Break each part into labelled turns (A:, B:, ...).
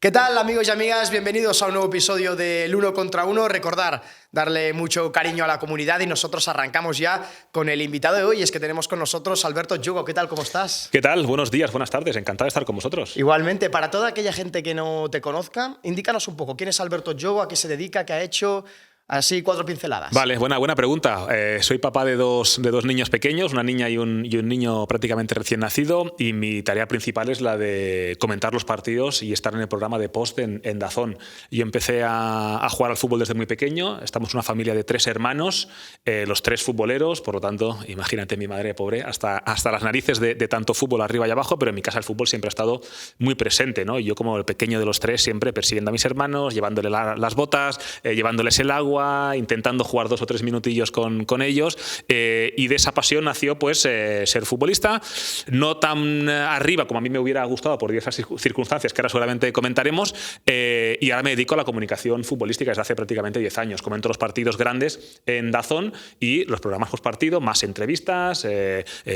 A: ¿Qué tal, amigos y amigas? Bienvenidos a un nuevo episodio del Uno contra Uno. Recordar darle mucho cariño a la comunidad y nosotros arrancamos ya con el invitado de hoy. Es que tenemos con nosotros Alberto Yugo. ¿Qué tal? ¿Cómo estás?
B: ¿Qué tal? Buenos días, buenas tardes. Encantado de estar con vosotros.
A: Igualmente, para toda aquella gente que no te conozca, indícanos un poco. ¿Quién es Alberto Yugo? ¿A qué se dedica? ¿Qué ha hecho? Así, 4 pinceladas.
B: Vale, buena pregunta. Soy papá de dos niños pequeños, una niña y un niño prácticamente recién nacido, y mi tarea principal es la de comentar los partidos y estar en el programa de post en DAZN. Yo empecé a jugar al fútbol desde muy pequeño. Estamos una familia de 3 hermanos, los 3 futboleros, por lo tanto, imagínate mi madre pobre, hasta las narices de tanto fútbol arriba y abajo, pero en mi casa el fútbol siempre ha estado muy presente, ¿no? Y yo, como el pequeño de los 3, siempre persiguiendo a mis hermanos, llevándole las botas, llevándoles el agua, intentando jugar 2 o 3 minutillos con ellos, y de esa pasión nació pues ser futbolista, no tan arriba como a mí me hubiera gustado por diversas circunstancias que ahora seguramente comentaremos, y ahora me dedico a la comunicación futbolística desde hace prácticamente 10 años. Comento los partidos grandes en DAZN y los programas postpartido, más entrevistas,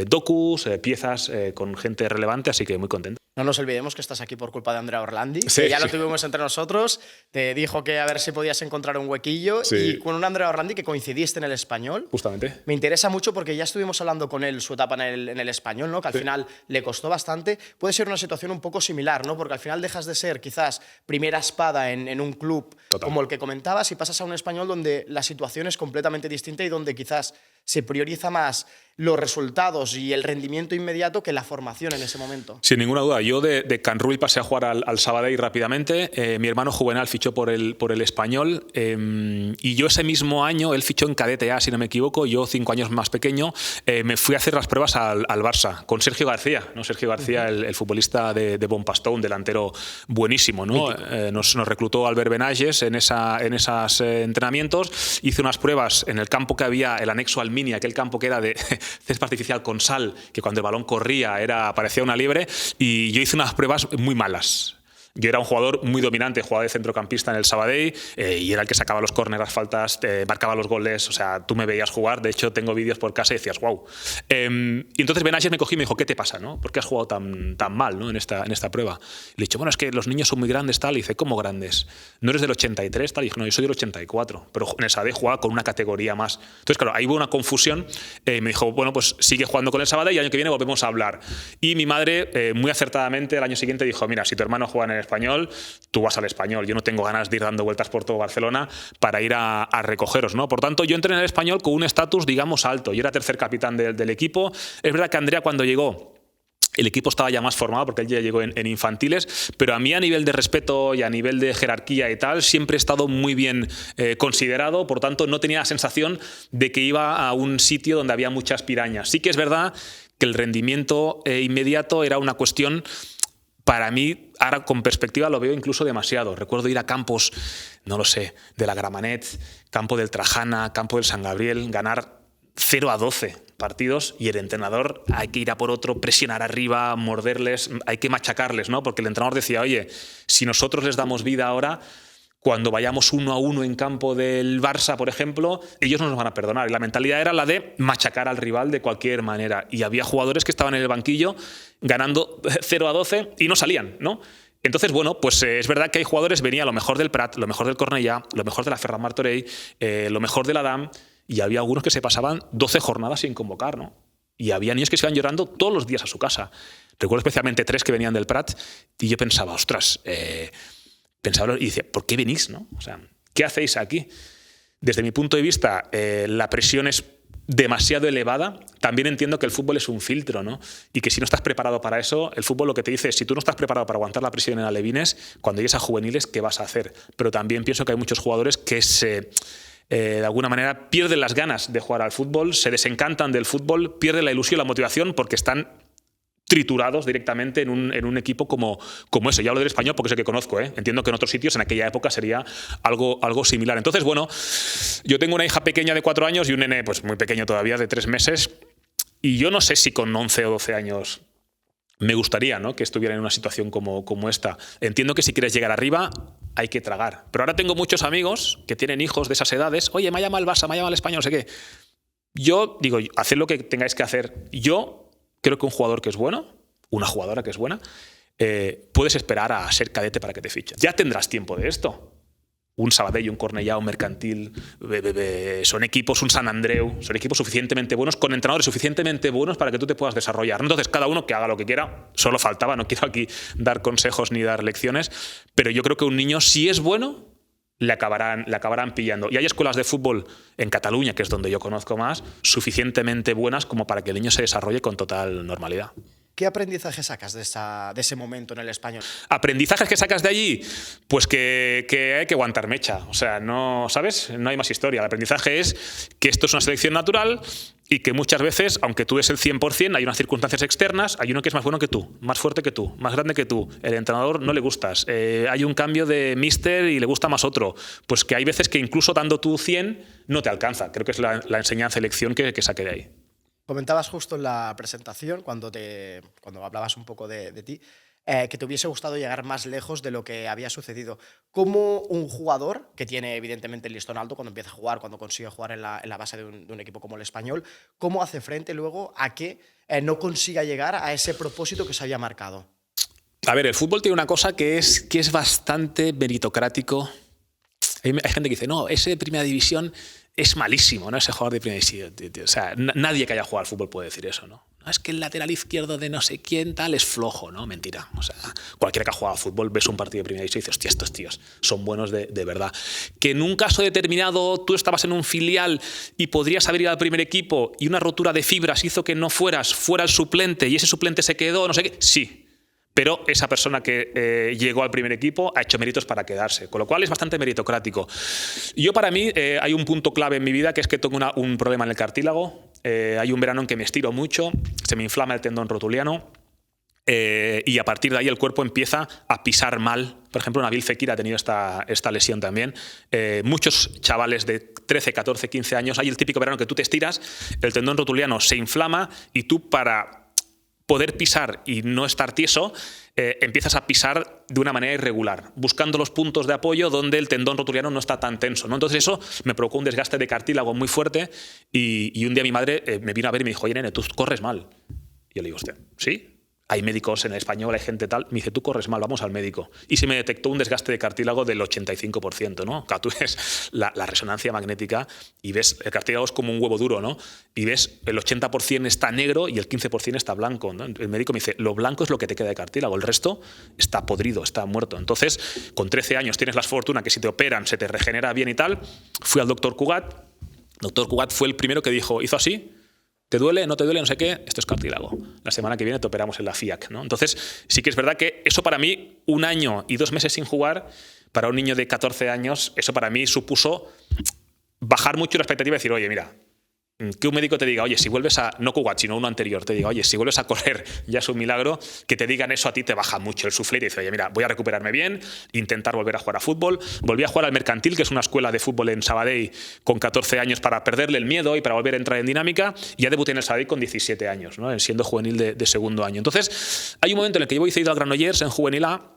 B: docus, piezas con gente relevante, así que muy contento.
A: No nos olvidemos que estás aquí por culpa de Andrea Orlandi,
B: Sí,
A: que ya lo
B: sí.
A: tuvimos entre nosotros. Te dijo que a ver si podías encontrar un huequillo.
B: Sí.
A: Y con un Andrea Orlandi que coincidiste en el Español.
B: Justamente.
A: Me interesa mucho porque ya estuvimos hablando con él su etapa en el Español, ¿no? Que al final le costó bastante. Puede ser una situación un poco similar, ¿no? Porque al final dejas de ser quizás primera espada en un club
B: Total.
A: como el que comentabas y pasas a un Español donde la situación es completamente distinta y donde quizás se prioriza más los resultados y el rendimiento inmediato que la formación en ese momento.
B: Sin ninguna duda. Yo de Can Rull pasé a jugar al Sabadell rápidamente. Mi hermano Juvenal fichó por el Español, y yo ese mismo año, él fichó en Cadete A, si no me equivoco, yo 5 años más pequeño, me fui a hacer las pruebas al Barça con Sergio García, ¿no? Sergio García, el futbolista de Bonpastó, un delantero buenísimo, ¿no? Nos reclutó Albert Benages en esos entrenamientos. Hice unas pruebas en el campo que había, el anexo al Mini, aquel campo que era de césped artificial con sal, que cuando el balón corría parecía una liebre, y yo hice unas pruebas muy malas. Yo era un jugador muy dominante, jugaba de centrocampista en el Sabadell, y era el que sacaba los córneres, las faltas, marcaba los goles. O sea, tú me veías jugar. De hecho, tengo vídeos por casa y decías, wow. Y entonces Benages me cogí y me dijo, ¿qué te pasa, no? ¿Por qué has jugado tan mal, ¿no? en esta prueba? Y le he dicho, bueno, es que los niños son muy grandes, tal. Y dice, ¿cómo grandes? ¿No eres del 83, tal? Y dije, no, yo soy del 84. Pero en el Sabadell jugaba con una categoría más. Entonces, claro, ahí hubo una confusión. Me dijo, bueno, pues sigue jugando con el Sabadell y el año que viene volvemos a hablar. Y mi madre, muy acertadamente, el año siguiente dijo, mira, si tu hermano juega en el Español, tú vas al Español. Yo no tengo ganas de ir dando vueltas por todo Barcelona para ir a recogeros, ¿no? Por tanto, yo entré en el Español con un estatus, digamos, alto. Yo era tercer capitán del equipo. Es verdad que Andrea, cuando llegó, el equipo estaba ya más formado porque él ya llegó en infantiles, pero a mí, a nivel de respeto y a nivel de jerarquía y tal, siempre he estado muy bien considerado. Por tanto, no tenía la sensación de que iba a un sitio donde había muchas pirañas. Sí que es verdad que el rendimiento inmediato era una cuestión, para mí, ahora con perspectiva lo veo incluso demasiado. Recuerdo ir a campos, no lo sé, de la Gramenet, campo del Trajana, campo del San Gabriel, ganar 0-12 partidos, y el entrenador, hay que ir a por otro, presionar arriba, morderles, hay que machacarles, ¿no? Porque el entrenador decía, oye, si nosotros les damos vida ahora, cuando vayamos 1-1 en campo del Barça, por ejemplo, ellos no nos van a perdonar. Y la mentalidad era la de machacar al rival de cualquier manera. Y había jugadores que estaban en el banquillo ganando 0-12 y no salían, ¿no? Entonces, bueno, pues es verdad que hay jugadores, venía lo mejor del Prat, lo mejor del Cornellà, lo mejor de la Ferran Martorell, lo mejor del Adam, y había algunos que se pasaban 12 jornadas sin convocar, ¿no? Y había niños que se iban llorando todos los días a su casa. Recuerdo especialmente 3 que venían del Prat, y yo pensaba, ostras, pensaba y decía, ¿por qué venís, no? O sea, ¿qué hacéis aquí? Desde mi punto de vista, la presión es demasiado elevada. También entiendo que el fútbol es un filtro, ¿no? Y que si no estás preparado para eso, el fútbol lo que te dice es, si tú no estás preparado para aguantar la presión en alevines, cuando llegues a juveniles, ¿qué vas a hacer? Pero también pienso que hay muchos jugadores que de alguna manera pierden las ganas de jugar al fútbol, se desencantan del fútbol, pierden la ilusión, la motivación, porque están triturados directamente en un equipo como eso. Ya hablo del Español porque es el que conozco, ¿eh? Entiendo que en otros sitios en aquella época sería algo similar. Entonces, bueno, yo tengo una hija pequeña de 4 años y un nene pues muy pequeño todavía, de 3 meses, y yo no sé si con 11 o 12 años me gustaría, ¿no?, que estuviera en una situación como esta. Entiendo que si quieres llegar arriba hay que tragar. Pero ahora tengo muchos amigos que tienen hijos de esas edades. Oye, me ha llamado el Barça, me ha llamado el Español, no sé qué. Yo digo, haced lo que tengáis que hacer. Yo creo que un jugador que es bueno, una jugadora que es buena, puedes esperar a ser cadete para que te fichen. Ya tendrás tiempo de esto. Un Sabadell, un Cornellà, un Mercantil, son equipos, un Sant Andreu, son equipos suficientemente buenos, con entrenadores suficientemente buenos para que tú te puedas desarrollar. Entonces, cada uno que haga lo que quiera, solo faltaba, no quiero aquí dar consejos ni dar lecciones, pero yo creo que un niño, si es bueno, le acabarán pillando. Y hay escuelas de fútbol en Cataluña, que es donde yo conozco más, suficientemente buenas como para que el niño se desarrolle con total normalidad.
A: ¿Qué aprendizaje sacas de ese momento en el Español?
B: ¿Aprendizajes que sacas de allí? Pues que hay que aguantar mecha. O sea, no, ¿sabes? No hay más historia. El aprendizaje es que esto es una selección natural y que muchas veces, aunque tú des el 100%, hay unas circunstancias externas, hay uno que es más bueno que tú, más fuerte que tú, más grande que tú. El entrenador no le gustas. Hay un cambio de míster y le gusta más otro. Pues que hay veces que incluso dando tu 100 no te alcanza. Creo que es la enseñanza y lección que saqué de ahí.
A: Comentabas justo en la presentación, cuando hablabas un poco de ti, que te hubiese gustado llegar más lejos de lo que había sucedido. ¿Cómo un jugador, que tiene evidentemente el listón alto cuando empieza a jugar, cuando consigue jugar en la base de un equipo como el Español, cómo hace frente luego a que no consiga llegar a ese propósito que se había marcado?
B: A ver, el fútbol tiene una cosa que es bastante meritocrático. Hay gente que dice, no, ese de primera división es malísimo, ¿no? Ese jugador de primera división. O sea, nadie que haya jugado al fútbol puede decir eso, ¿no? No, es que el lateral izquierdo de no sé quién tal es flojo, ¿no? Mentira. O sea, cualquiera que ha jugado al fútbol, ves un partido de primera división y dices, hostia, estos tíos son buenos de verdad. Que en un caso determinado tú estabas en un filial y podrías haber ido al primer equipo y una rotura de fibras hizo que no fuera el suplente y ese suplente se quedó, no sé qué. Sí. Pero esa persona que llegó al primer equipo ha hecho méritos para quedarse, con lo cual es bastante meritocrático. Yo, para mí, hay un punto clave en mi vida, que es que tengo un problema en el cartílago. Hay un verano en que me estiro mucho, se me inflama el tendón rotuliano y a partir de ahí el cuerpo empieza a pisar mal. Por ejemplo, Nabil Fekir ha tenido esta lesión también. Muchos chavales de 13, 14, 15 años, hay el típico verano que tú te estiras, el tendón rotuliano se inflama y tú, para poder pisar y no estar tieso, empiezas a pisar de una manera irregular, buscando los puntos de apoyo donde el tendón rotuliano no está tan tenso, ¿no? Entonces eso me provocó un desgaste de cartílago muy fuerte y un día mi madre me vino a ver y me dijo, oye, nene, tú corres mal. Y yo le digo, hostia, ¿sí? Hay médicos en el Español, hay gente tal. Me dice, tú corres mal, vamos al médico. Y se me detectó un desgaste de cartílago del 85%, ¿no? Claro, tú ves la resonancia magnética y ves, el cartílago es como un huevo duro, ¿no? Y ves, el 80% está negro y el 15% está blanco, ¿no? El médico me dice, lo blanco es lo que te queda de cartílago, el resto está podrido, está muerto. Entonces, con 13 años tienes la fortuna que si te operan se te regenera bien y tal. Fui al doctor Cugat. El doctor Cugat fue el primero que dijo, hizo así, ¿te duele? ¿No te duele? No sé qué. Esto es cartílago. La semana que viene te operamos en la FIAC, ¿no? Entonces, sí que es verdad que eso para mí, 1 año y 2 meses sin jugar, para un niño de 14 años, eso para mí supuso bajar mucho la expectativa y decir, oye, mira, que un médico te diga, oye, si vuelves a, no Cugat, sino uno anterior, te diga, oye, si vuelves a correr, ya es un milagro. Que te digan eso a ti te baja mucho el suflé y te dice, oye, mira, voy a recuperarme bien, intentar volver a jugar a fútbol. Volví a jugar al Mercantil, que es una escuela de fútbol en Sabadell, con 14 años, para perderle el miedo y para volver a entrar en dinámica. Y ya debuté en el Sabadell con 17 años, ¿no? Siendo juvenil de segundo año. Entonces, hay un momento en el que yo voy cedido al Granollers en juvenil A,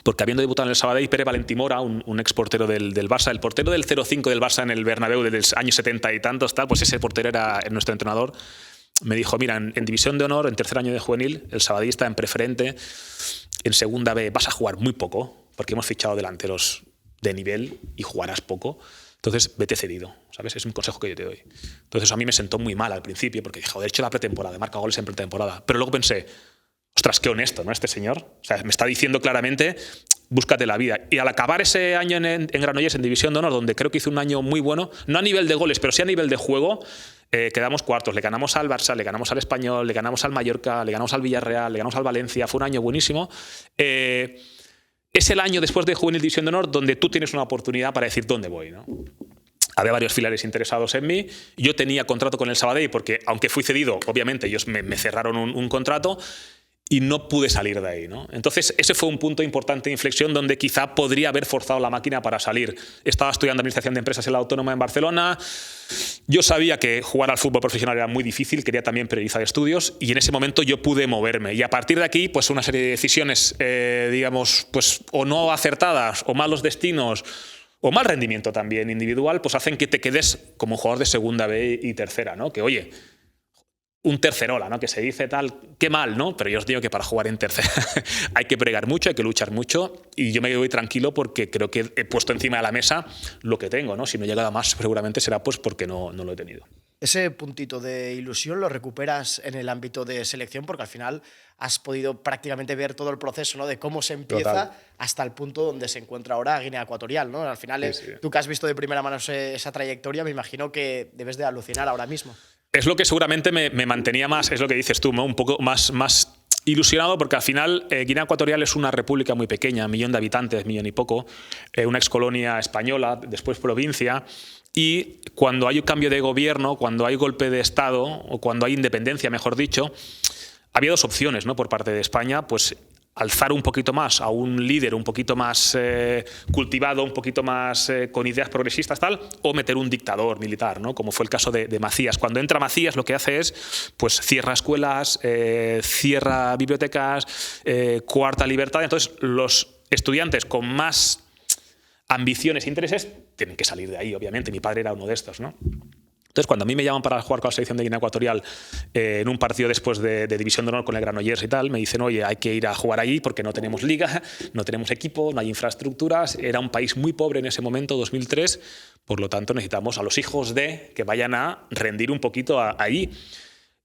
B: porque habiendo debutado en el Sabadell, Pere Valentimora, un exportero del Barça, el portero del 0-5 del Barça en el Bernabéu desde los años 70 y tantos, tal, pues ese portero era nuestro entrenador. Me dijo, mira, en División de Honor, en tercer año de juvenil, el Sabadell está en preferente, en segunda B vas a jugar muy poco, porque hemos fichado delanteros de nivel y jugarás poco. Entonces, vete cedido, ¿sabes? Es un consejo que yo te doy. Entonces, a mí me sentó muy mal al principio, porque dije, joder, he hecho la pretemporada, he marcado goles en pretemporada. Pero luego pensé, ostras, qué honesto, ¿no? Este señor. O sea, me está diciendo claramente, búscate la vida. Y al acabar ese año en Granollers, en División de Honor, donde creo que hizo un año muy bueno, no a nivel de goles, pero sí a nivel de juego, quedamos cuartos. Le ganamos al Barça, le ganamos al Español, le ganamos al Mallorca, le ganamos al Villarreal, le ganamos al Valencia. Fue un año buenísimo. Es el año después de Juvenil División de Honor donde tú tienes una oportunidad para decir dónde voy, ¿no? Había varios filiales interesados en mí. Yo tenía contrato con el Sabadell porque, aunque fui cedido, obviamente ellos me cerraron un contrato y no pude salir de ahí, ¿no? Entonces, ese fue un punto importante de inflexión donde quizá podría haber forzado la máquina para salir. Estaba estudiando Administración de Empresas en la Autónoma en Barcelona. Yo sabía que jugar al fútbol profesional era muy difícil, quería también priorizar estudios y en ese momento yo pude moverme. Y a partir de aquí, pues una serie de decisiones, digamos, pues o no acertadas o malos destinos o mal rendimiento también individual, pues hacen que te quedes como un jugador de segunda B y tercera, ¿no? Que, oye, un tercerola, ¿no? Que se dice tal, qué mal, ¿no? Pero yo os digo que para jugar en tercera hay que pregar mucho, hay que luchar mucho, y yo me voy tranquilo porque creo que he puesto encima de la mesa lo que tengo, ¿no? Si no he llegado a más, seguramente será pues porque no lo he tenido.
A: Ese puntito de ilusión lo recuperas en el ámbito de selección, porque al final has podido prácticamente ver todo el proceso, ¿no? De cómo se empieza
B: Total.
A: hasta el punto donde se encuentra ahora Guinea Ecuatorial, ¿no? Al final,
B: Sí.
A: tú que has visto de primera mano esa trayectoria, me imagino que debes de alucinar ahora mismo.
B: Es lo que seguramente me mantenía más, es lo que dices tú, ¿no? Un poco más ilusionado, porque al final Guinea Ecuatorial es una república muy pequeña, 1 millón de habitantes, 1 millón y poco, una excolonia española, después provincia, y cuando hay un cambio de gobierno, cuando hay golpe de Estado, o cuando hay independencia, mejor dicho, había 2 opciones, ¿no? Por parte de España, pues alzar un poquito más a un líder un poquito más cultivado, un poquito más con ideas progresistas, tal, o meter un dictador militar, ¿no? Como fue el caso de Macías. Cuando entra Macías, lo que hace es, pues cierra escuelas, cierra bibliotecas, coarta libertad. Entonces, los estudiantes con más ambiciones e intereses tienen que salir de ahí, obviamente. Mi padre era uno de estos, ¿no? Entonces, cuando a mí me llaman para jugar con la selección de Guinea Ecuatorial en un partido después de División de Honor con el Granollers y tal, me dicen, oye, hay que ir a jugar allí porque no tenemos liga, no tenemos equipo, no hay infraestructuras. Era un país muy pobre en ese momento, 2003, por lo tanto necesitamos a los hijos de que vayan a rendir un poquito ahí.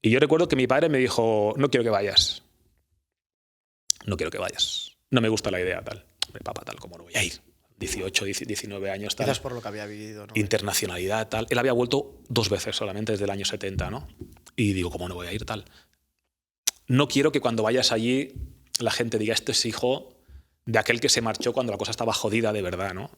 B: Y yo recuerdo que mi padre me dijo, no quiero que vayas. No quiero que vayas. No me gusta la idea, tal. Papá, tal, ¿cómo no voy a ir? 18, 19 años, tal.
A: Quizás por lo que había vivido, ¿no?
B: Internacionalidad, tal. Él había vuelto 2 veces solamente desde el año 70, ¿no? Y digo, ¿cómo no voy a ir, tal? No quiero que cuando vayas allí la gente diga, este es hijo de aquel que se marchó cuando la cosa estaba jodida de verdad, ¿no?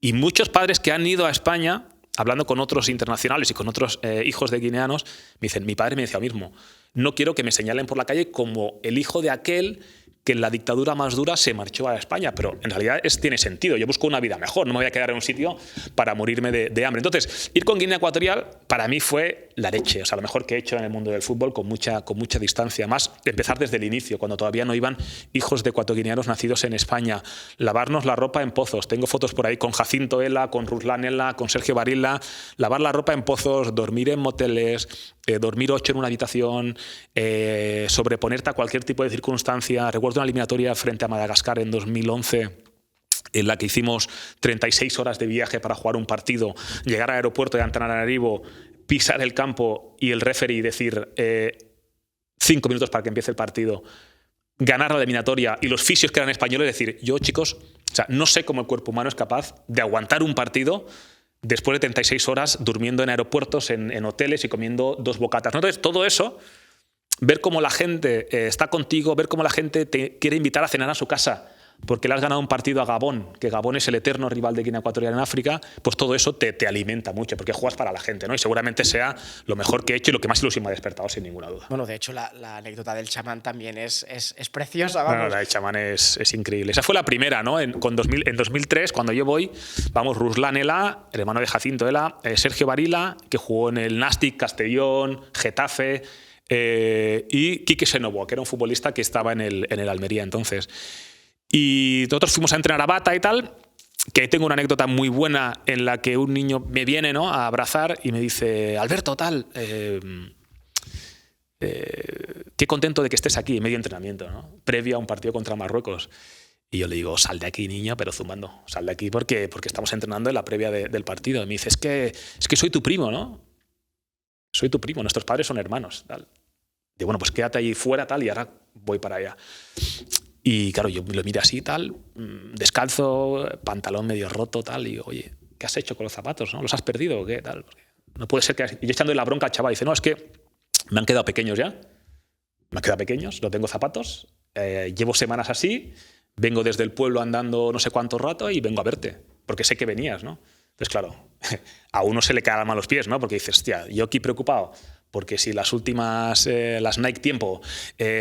B: Y muchos padres que han ido a España, hablando con otros internacionales y con otros hijos de guineanos, me dicen, mi padre me decía lo mismo, no quiero que me señalen por la calle como el hijo de aquel que en la dictadura más dura se marchó a España, pero en realidad tiene sentido. Yo busco una vida mejor, no me voy a quedar en un sitio para morirme de hambre. Entonces, ir con Guinea Ecuatorial para mí fue la leche, o sea, lo mejor que he hecho en el mundo del fútbol con mucha distancia. Más empezar desde el inicio, cuando todavía no iban hijos de ecuatoguineanos nacidos en España. Lavarnos la ropa en pozos. Tengo fotos por ahí con Jacinto Ela, con Ruslan Ela, con Sergio Varila. Lavar la ropa en pozos, dormir en moteles, dormir 8 en una habitación, sobreponerte a cualquier tipo de circunstancia. Recuerdo una eliminatoria frente a Madagascar en 2011 en la que hicimos 36 horas de viaje para jugar un partido, llegar al aeropuerto de Antananarivo, pisar el campo y el referee decir 5 minutos para que empiece el partido, ganar la eliminatoria y los fisios que eran españoles decir, yo chicos, o sea, no sé cómo el cuerpo humano es capaz de aguantar un partido después de 36 horas durmiendo en aeropuertos, en hoteles y comiendo 2 bocatas. Entonces, todo eso, ver cómo la gente está contigo, ver cómo la gente te quiere invitar a cenar a su casa porque le has ganado un partido a Gabón, que Gabón es el eterno rival de Guinea Ecuatorial en África, pues todo eso te alimenta mucho, porque juegas para la gente, ¿no? Y seguramente sea lo mejor que he hecho y lo que más ilusión me ha despertado, sin ninguna duda.
A: Bueno, de hecho, la anécdota del chamán también es preciosa, vamos.
B: No, la del chamán es increíble. Esa fue la primera, ¿no? En 2003, cuando yo voy, vamos, Ruslan Ela, el hermano de Jacinto Ela, Sergio Varila, que jugó en el Nastic, Castellón, Getafe, y Quique Senobo, que era un futbolista que estaba en el Almería entonces. Y nosotros fuimos a entrenar a Bata y tal, que tengo una anécdota muy buena en la que un niño me viene, ¿no?, a abrazar y me dice, Alberto, tal, qué contento de que estés aquí en medio entrenamiento, ¿no?, previo a un partido contra Marruecos. Y yo le digo, sal de aquí, niño, pero zumbando, sal de aquí porque estamos entrenando en la previa del partido. Y me dice, es que soy tu primo, ¿no? Soy tu primo, nuestros padres son hermanos, tal. Digo, bueno, pues quédate ahí fuera, tal, y ahora voy para allá. Y claro, yo lo miré así, tal, descalzo, pantalón medio roto, tal, y digo, oye, ¿qué has hecho con los zapatos, no? ¿Los has perdido o qué? Tal, porque no puede ser que... Y yo echando la bronca al chaval, dice, no, es que me han quedado pequeños ya, me han quedado pequeños, no tengo zapatos, llevo semanas así, vengo desde el pueblo andando no sé cuánto rato y vengo a verte, porque sé que venías, ¿no? Entonces, claro, a uno se le cae la mano a los pies, ¿no? Porque dices, hostia, yo aquí preocupado, porque si las últimas, las Nike Tiempo,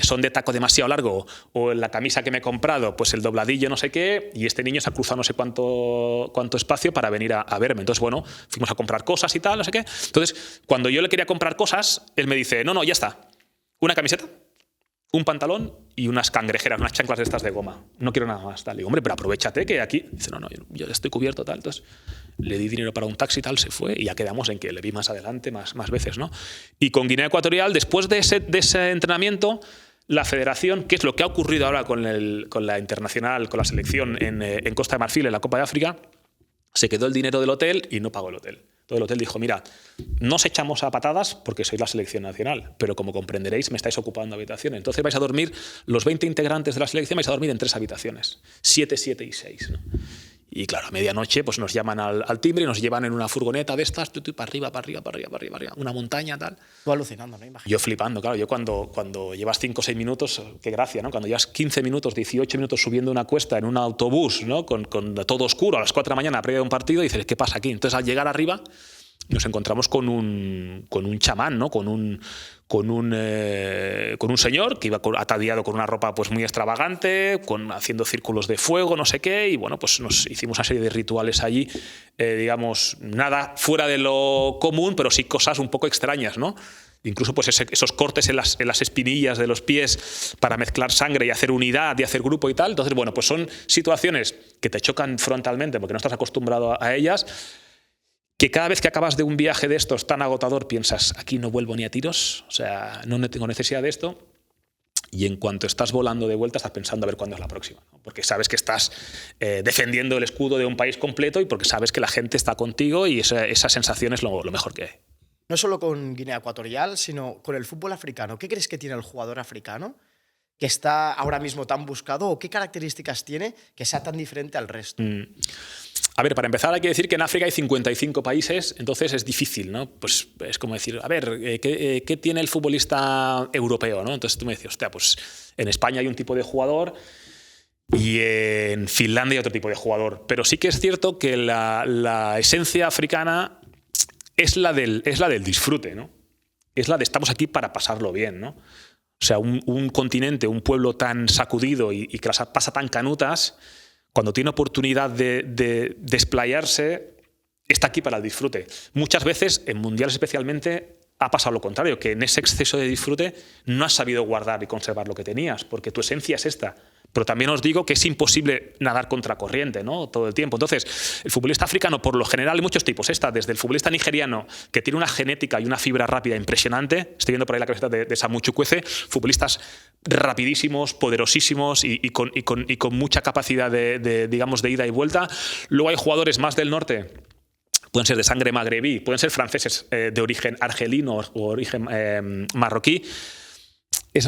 B: son de taco demasiado largo, o en la camisa que me he comprado, pues el dobladillo no sé qué, y este niño se ha cruzado no sé cuánto espacio para venir a verme. Entonces, bueno, fuimos a comprar cosas y tal, no sé qué. Entonces, cuando yo le quería comprar cosas, él me dice, no, ya está, una camiseta, un pantalón y unas cangrejeras, unas chanclas de estas de goma. No quiero nada más. Tal. Digo, hombre, pero aprovechate que aquí... Dice, no, yo estoy cubierto, tal. Entonces le di dinero para un taxi y tal, se fue y ya quedamos en que le vi más adelante, más veces, ¿no? Y con Guinea Ecuatorial, después de ese entrenamiento, la federación, que es lo que ha ocurrido ahora con la internacional, con la selección en Costa de Marfil, en la Copa de África, se quedó el dinero del hotel y no pagó el hotel. Todo el hotel dijo, mira, no os echamos a patadas porque sois la selección nacional, pero como comprenderéis me estáis ocupando habitaciones. Entonces vais a dormir, los 20 integrantes de la selección vais a dormir en 3 habitaciones, 7, 7 y 6. ¿no? Y claro, a medianoche pues nos llaman al timbre y nos llevan en una furgoneta de estas, para arriba, una montaña, tal.
A: Tú alucinando, ¿no? Imagínate.
B: Yo flipando, claro. Yo cuando llevas 5 o 6 minutos, qué gracia, ¿no? Cuando llevas 15 minutos, 18 minutos subiendo una cuesta en un autobús, ¿no? Con todo oscuro, a las 4 de la mañana, previa de un partido, y dices, ¿qué pasa aquí? Entonces, al llegar arriba, nos encontramos con un chamán, ¿no? Con un señor que iba ataviado con una ropa pues muy extravagante, haciendo círculos de fuego, no sé qué, y bueno, pues nos hicimos una serie de rituales allí, digamos, nada fuera de lo común, pero sí cosas un poco extrañas, ¿no? Incluso pues esos cortes en las espinillas de los pies para mezclar sangre y hacer unidad y hacer grupo y tal. Entonces, bueno, pues son situaciones que te chocan frontalmente porque no estás acostumbrado a ellas, que cada vez que acabas de un viaje de estos tan agotador piensas, aquí no vuelvo ni a tiros, o sea, no tengo necesidad de esto. Y en cuanto estás volando de vuelta estás pensando a ver cuándo es la próxima, ¿no? Porque sabes que estás defendiendo el escudo de un país completo y porque sabes que la gente está contigo y esa sensación es lo mejor que hay.
A: No solo con Guinea Ecuatorial, sino con el fútbol africano. ¿Qué crees que tiene el jugador africano que está ahora mismo tan buscado o qué características tiene que sea tan diferente al resto?
B: A ver, para empezar hay que decir que en África hay 55 países, entonces es difícil, ¿no? Pues es como decir, a ver, ¿qué tiene el futbolista europeo, ¿no? Entonces tú me decías, hostia, pues en España hay un tipo de jugador y en Finlandia hay otro tipo de jugador. Pero sí que es cierto que la esencia africana es la del disfrute, ¿no? Es la de estamos aquí para pasarlo bien, ¿no? O sea, un continente, un pueblo tan sacudido y que las pasa tan canutas, cuando tiene oportunidad de desplayarse, está aquí para el disfrute. Muchas veces, en mundiales especialmente, ha pasado lo contrario, que en ese exceso de disfrute no has sabido guardar y conservar lo que tenías, porque tu esencia es esta. Pero también os digo que es imposible nadar contracorriente, ¿no? Todo el tiempo. Entonces, el futbolista africano, por lo general, hay muchos tipos. Desde el futbolista nigeriano, que tiene una genética y una fibra rápida impresionante. Estoy viendo por ahí la camiseta de Samu Chukwueze. Futbolistas rapidísimos, poderosísimos y con mucha capacidad digamos, de ida y vuelta. Luego hay jugadores más del norte, pueden ser de sangre magrebí, pueden ser franceses de origen argelino o origen marroquí. Es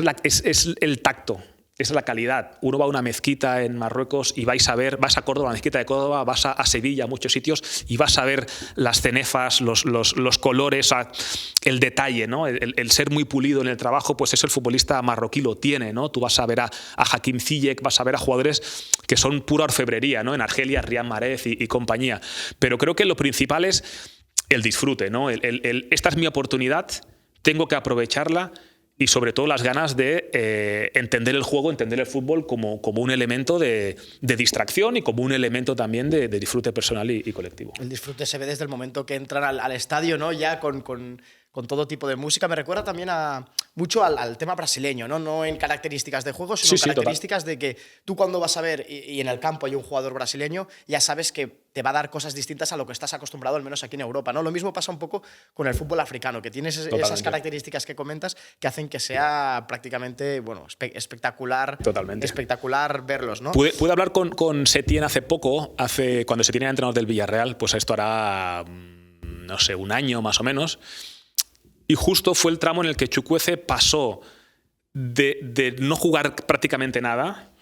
B: el tacto. Esa es la calidad. Uno va a una mezquita en Marruecos y vas a Córdoba, la mezquita de Córdoba, vas a Sevilla, a muchos sitios, y vas a ver las cenefas, los colores, el detalle, ¿no? El ser muy pulido en el trabajo, pues eso el futbolista marroquí lo tiene, ¿no? Tú vas a ver a Hakim Ziyech, vas a ver a jugadores que son pura orfebrería, ¿no? En Argelia, Riyad Mahrez y compañía. Pero creo que lo principal es el disfrute, ¿no? Esta es mi oportunidad, tengo que aprovecharla. Y sobre todo las ganas de entender el juego, entender el fútbol como un elemento de distracción y como un elemento también de disfrute personal y colectivo.
A: El disfrute se ve desde el momento que entran al estadio, ¿no? Ya con todo tipo de música. Me recuerda también mucho al tema brasileño, ¿no? No en características de juego, sino características de que tú cuando vas a ver y en el campo hay un jugador brasileño, ya sabes que te va a dar cosas distintas a lo que estás acostumbrado, al menos aquí en Europa, ¿no? Lo mismo pasa un poco con el fútbol africano, que tienes esas características que comentas que hacen que sea prácticamente, bueno, espectacular.
B: Totalmente.
A: Espectacular verlos, ¿no?
B: Pude hablar con Setién hace poco, cuando Setién era entrenador del Villarreal, pues esto hará, no sé, un año más o menos. Y justo fue el tramo en el que Chukwueze pasó de no jugar prácticamente nada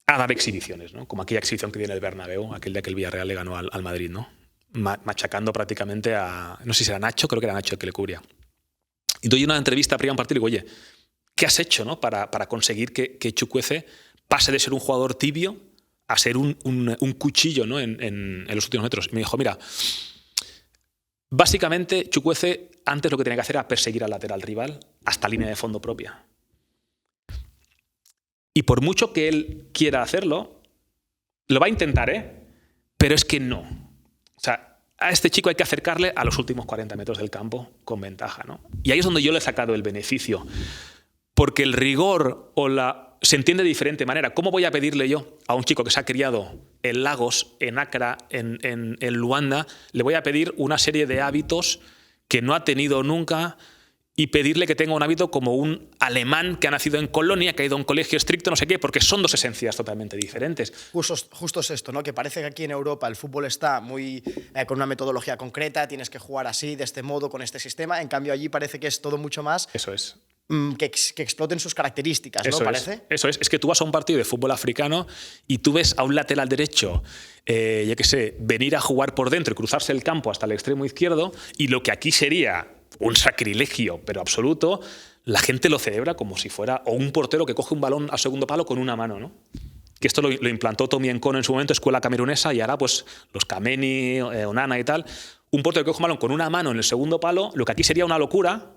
B: a dar exhibiciones, ¿no? Como aquella exhibición que dio en el Bernabéu, aquel día que el Villarreal le ganó al Madrid, ¿no? Machacando prácticamente no sé si era Nacho, creo que era Nacho el que le cubría. Entonces, en una entrevista previa a un partido, digo, oye, ¿qué has hecho, ¿no? para conseguir que Chukwueze pase de ser un jugador tibio a ser un cuchillo, ¿no? en los últimos metros? Y me dijo, mira, básicamente Chukwueze antes lo que tenía que hacer era perseguir al lateral rival hasta línea de fondo propia. Y por mucho que él quiera hacerlo, lo va a intentar, pero es que no. O sea, a este chico hay que acercarle a los últimos 40 metros del campo con ventaja, ¿no? Y ahí es donde yo le he sacado el beneficio. porque el rigor se entiende de diferente manera. ¿Cómo voy a pedirle yo a un chico que se ha criado en Lagos, en Accra, en Luanda, le voy a pedir una serie de hábitos que no ha tenido nunca y pedirle que tenga un hábito como un alemán que ha nacido en Colonia, que ha ido a un colegio estricto, no sé qué, porque son dos esencias totalmente diferentes?
A: Justo es esto, ¿no? Que parece que aquí en Europa el fútbol está muy con una metodología concreta, tienes que jugar así, de este modo, con este sistema. En cambio, allí parece que es todo mucho más...
B: Eso es.
A: Que exploten sus características, ¿no?
B: Eso
A: ¿Parece?
B: Eso es. Es que tú vas a un partido de fútbol africano y tú ves a un lateral derecho, yo qué sé, venir a jugar por dentro y cruzarse el campo hasta el extremo izquierdo, y lo que aquí sería un sacrilegio, pero absoluto, la gente lo celebra como si fuera o un portero que coge un balón al segundo palo con una mano, ¿no? Que esto lo implantó Tommy Nkono en su momento, escuela camerunesa, y ahora pues los Kameni, Onana y tal. Un portero que coge un balón con una mano en el segundo palo, lo que aquí sería una locura,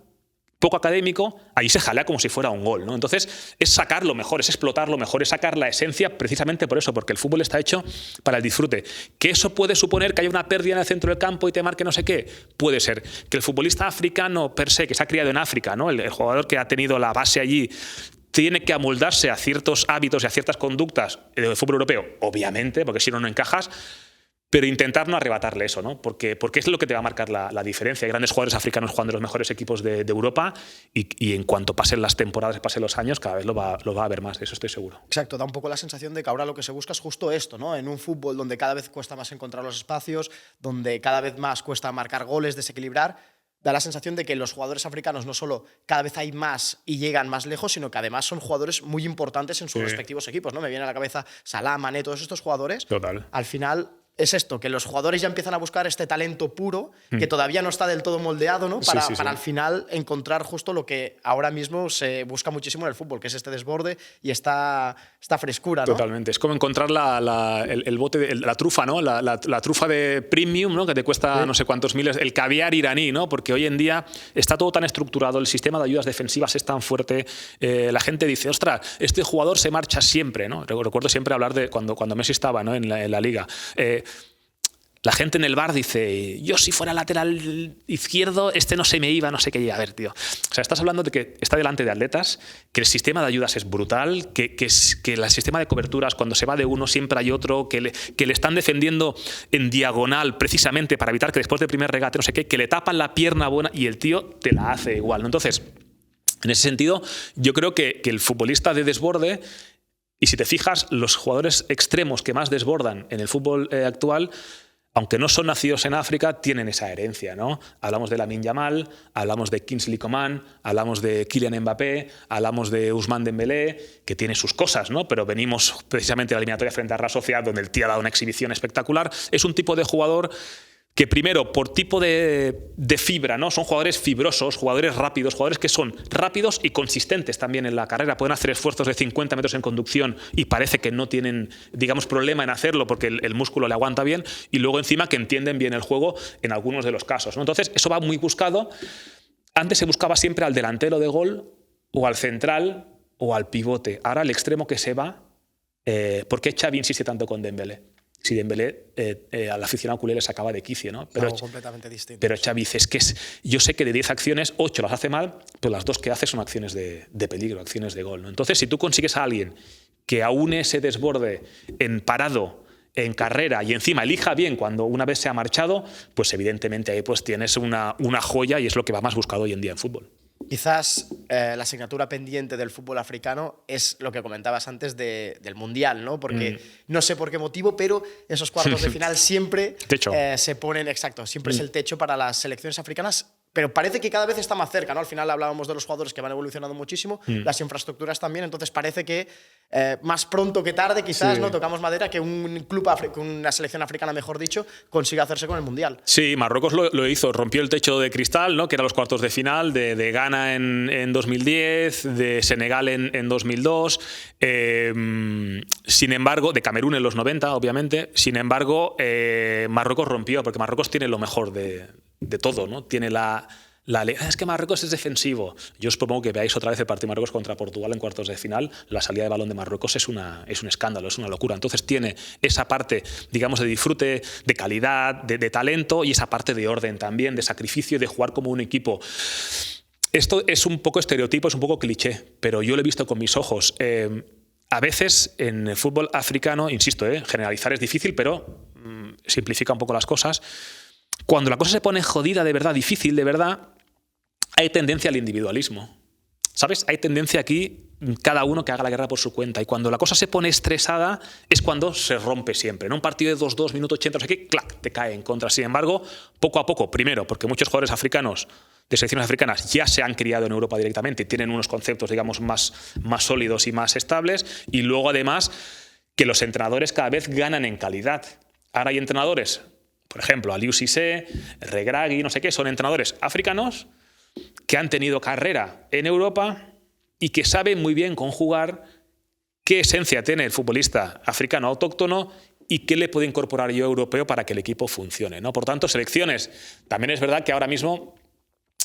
B: poco académico, ahí se jalea como si fuera un gol, ¿no? Entonces, es sacar lo mejor, es explotar lo mejor, es sacar la esencia precisamente por eso, porque el fútbol está hecho para el disfrute. ¿Que eso puede suponer que haya una pérdida en el centro del campo y te marque no sé qué? Puede ser. Que el futbolista africano per se, que se ha criado en África, ¿no? El jugador que ha tenido la base allí, tiene que amoldarse a ciertos hábitos y a ciertas conductas del fútbol europeo, obviamente, porque si no, no encajas. Pero intentar no arrebatarle eso, ¿no? Porque es lo que te va a marcar la diferencia. Hay grandes jugadores africanos jugando en los mejores equipos de Europa y en cuanto pasen las temporadas y pasen los años, cada vez lo va a ver más, de eso estoy seguro.
A: Exacto, da un poco la sensación de que ahora lo que se busca es justo esto, ¿no? En un fútbol donde cada vez cuesta más encontrar los espacios, donde cada vez más cuesta marcar goles, desequilibrar, da la sensación de que los jugadores africanos no solo cada vez hay más y llegan más lejos, sino que además son jugadores muy importantes en sus respectivos equipos, ¿no? Me viene a la cabeza Salah, Mané, todos estos jugadores.
B: Total.
A: Al final es esto, que los jugadores ya empiezan a buscar este talento puro que todavía no está del todo moldeado, ¿no? Para al final encontrar justo lo que ahora mismo se busca muchísimo en el fútbol, que es este desborde y esta frescura, ¿no?
B: Totalmente. Es como encontrar el bote, la trufa, ¿no? La trufa de premium, ¿no? Que te cuesta no sé cuántos miles, el caviar iraní, ¿no? Porque hoy en día está todo tan estructurado, el sistema de ayudas defensivas es tan fuerte, la gente dice, ostras, este jugador se marcha siempre, ¿no? Recuerdo siempre hablar de cuando Messi estaba, ¿no? en la liga. La gente en el bar dice, yo si fuera lateral izquierdo, este no se me iba, no sé qué. A ver, tío. O sea, estás hablando de que está delante de atletas, que el sistema de ayudas es brutal, que el sistema de coberturas, cuando se va de uno, siempre hay otro, que le están defendiendo en diagonal precisamente para evitar que después del primer regate, no sé qué, que le tapan la pierna buena y el tío te la hace igual, ¿no? Entonces, en ese sentido, yo creo que el futbolista de desborde, y si te fijas, los jugadores extremos que más desbordan en el fútbol actual, aunque no son nacidos en África, tienen esa herencia, ¿no? Hablamos de Lamine Yamal, hablamos de Kingsley Coman, hablamos de Kylian Mbappé, hablamos de Ousmane Dembélé, que tiene sus cosas, ¿no? Pero venimos precisamente de la eliminatoria frente a Real Sociedad, donde el tío ha dado una exhibición espectacular. Es un tipo de jugador que primero, por tipo de fibra, ¿no? Son jugadores fibrosos, jugadores rápidos, jugadores que son rápidos y consistentes también en la carrera. Pueden hacer esfuerzos de 50 metros en conducción y parece que no tienen, digamos, problema en hacerlo porque el músculo le aguanta bien. Y luego encima que entienden bien el juego en algunos de los casos, ¿no? Entonces, eso va muy buscado. Antes se buscaba siempre al delantero de gol o al central o al pivote. Ahora el extremo que se va, ¿por qué Xavi insiste tanto con Dembélé? Si Dembélé al aficionado culé le sacaba de quicio, ¿no?
A: Pero, algo completamente distinto.
B: Pero Xavi dice, yo sé que de 10 acciones, 8 las hace mal, pero las 2 que hace son acciones de peligro, acciones de gol, ¿no? Entonces, si tú consigues a alguien que aúne ese desborde en parado, en carrera y encima elija bien cuando una vez se ha marchado, pues evidentemente ahí pues tienes una joya y es lo que va más buscado hoy en día en fútbol.
A: Quizás la asignatura pendiente del fútbol africano es lo que comentabas antes del Mundial, ¿no? Porque no sé por qué motivo, pero esos cuartos de final siempre se ponen, exacto, siempre es el techo para las selecciones africanas, pero parece que cada vez está más cerca, ¿no? Al final hablábamos de los jugadores que van evolucionando muchísimo, las infraestructuras también, entonces parece que más pronto que tarde, quizás, ¿no? Tocamos madera, que un club, una selección africana, mejor dicho, consiga hacerse con el Mundial.
B: Sí, Marruecos lo hizo, rompió el techo de cristal, ¿no? Que eran los cuartos de final de Ghana en 2010, de Senegal en 2002, sin embargo, de Camerún en los 90, obviamente, sin embargo, Marruecos rompió, porque Marruecos tiene lo mejor de todo, ¿no? Tiene es que Marruecos es defensivo. Yo os propongo que veáis otra vez el partido de Marruecos contra Portugal en cuartos de final. La salida de balón de Marruecos es un escándalo, es una locura. Entonces tiene esa parte, digamos, de disfrute, de calidad, de talento y esa parte de orden también, de sacrificio y de jugar como un equipo. Esto es un poco estereotipo, es un poco cliché, pero yo lo he visto con mis ojos. A veces en el fútbol africano, insisto, generalizar es difícil, pero simplifica un poco las cosas. Cuando la cosa se pone jodida de verdad, difícil de verdad, hay tendencia al individualismo. ¿Sabes? Hay tendencia aquí cada uno que haga la guerra por su cuenta. Y cuando la cosa se pone estresada es cuando se rompe siempre. En un partido de 2-2, minuto 80, no sé qué, ¡clac!, te cae en contra. Sin embargo, poco a poco, primero, porque muchos jugadores africanos de selecciones africanas ya se han criado en Europa directamente y tienen unos conceptos, digamos, más sólidos y más estables. Y luego, además, que los entrenadores cada vez ganan en calidad. Ahora hay entrenadores, por ejemplo, Aliou Cissé, Regragui, no sé qué, son entrenadores africanos que han tenido carrera en Europa y que saben muy bien conjugar qué esencia tiene el futbolista africano autóctono y qué le puede incorporar yo europeo para que el equipo funcione, ¿no? Por tanto, selecciones. También es verdad que ahora mismo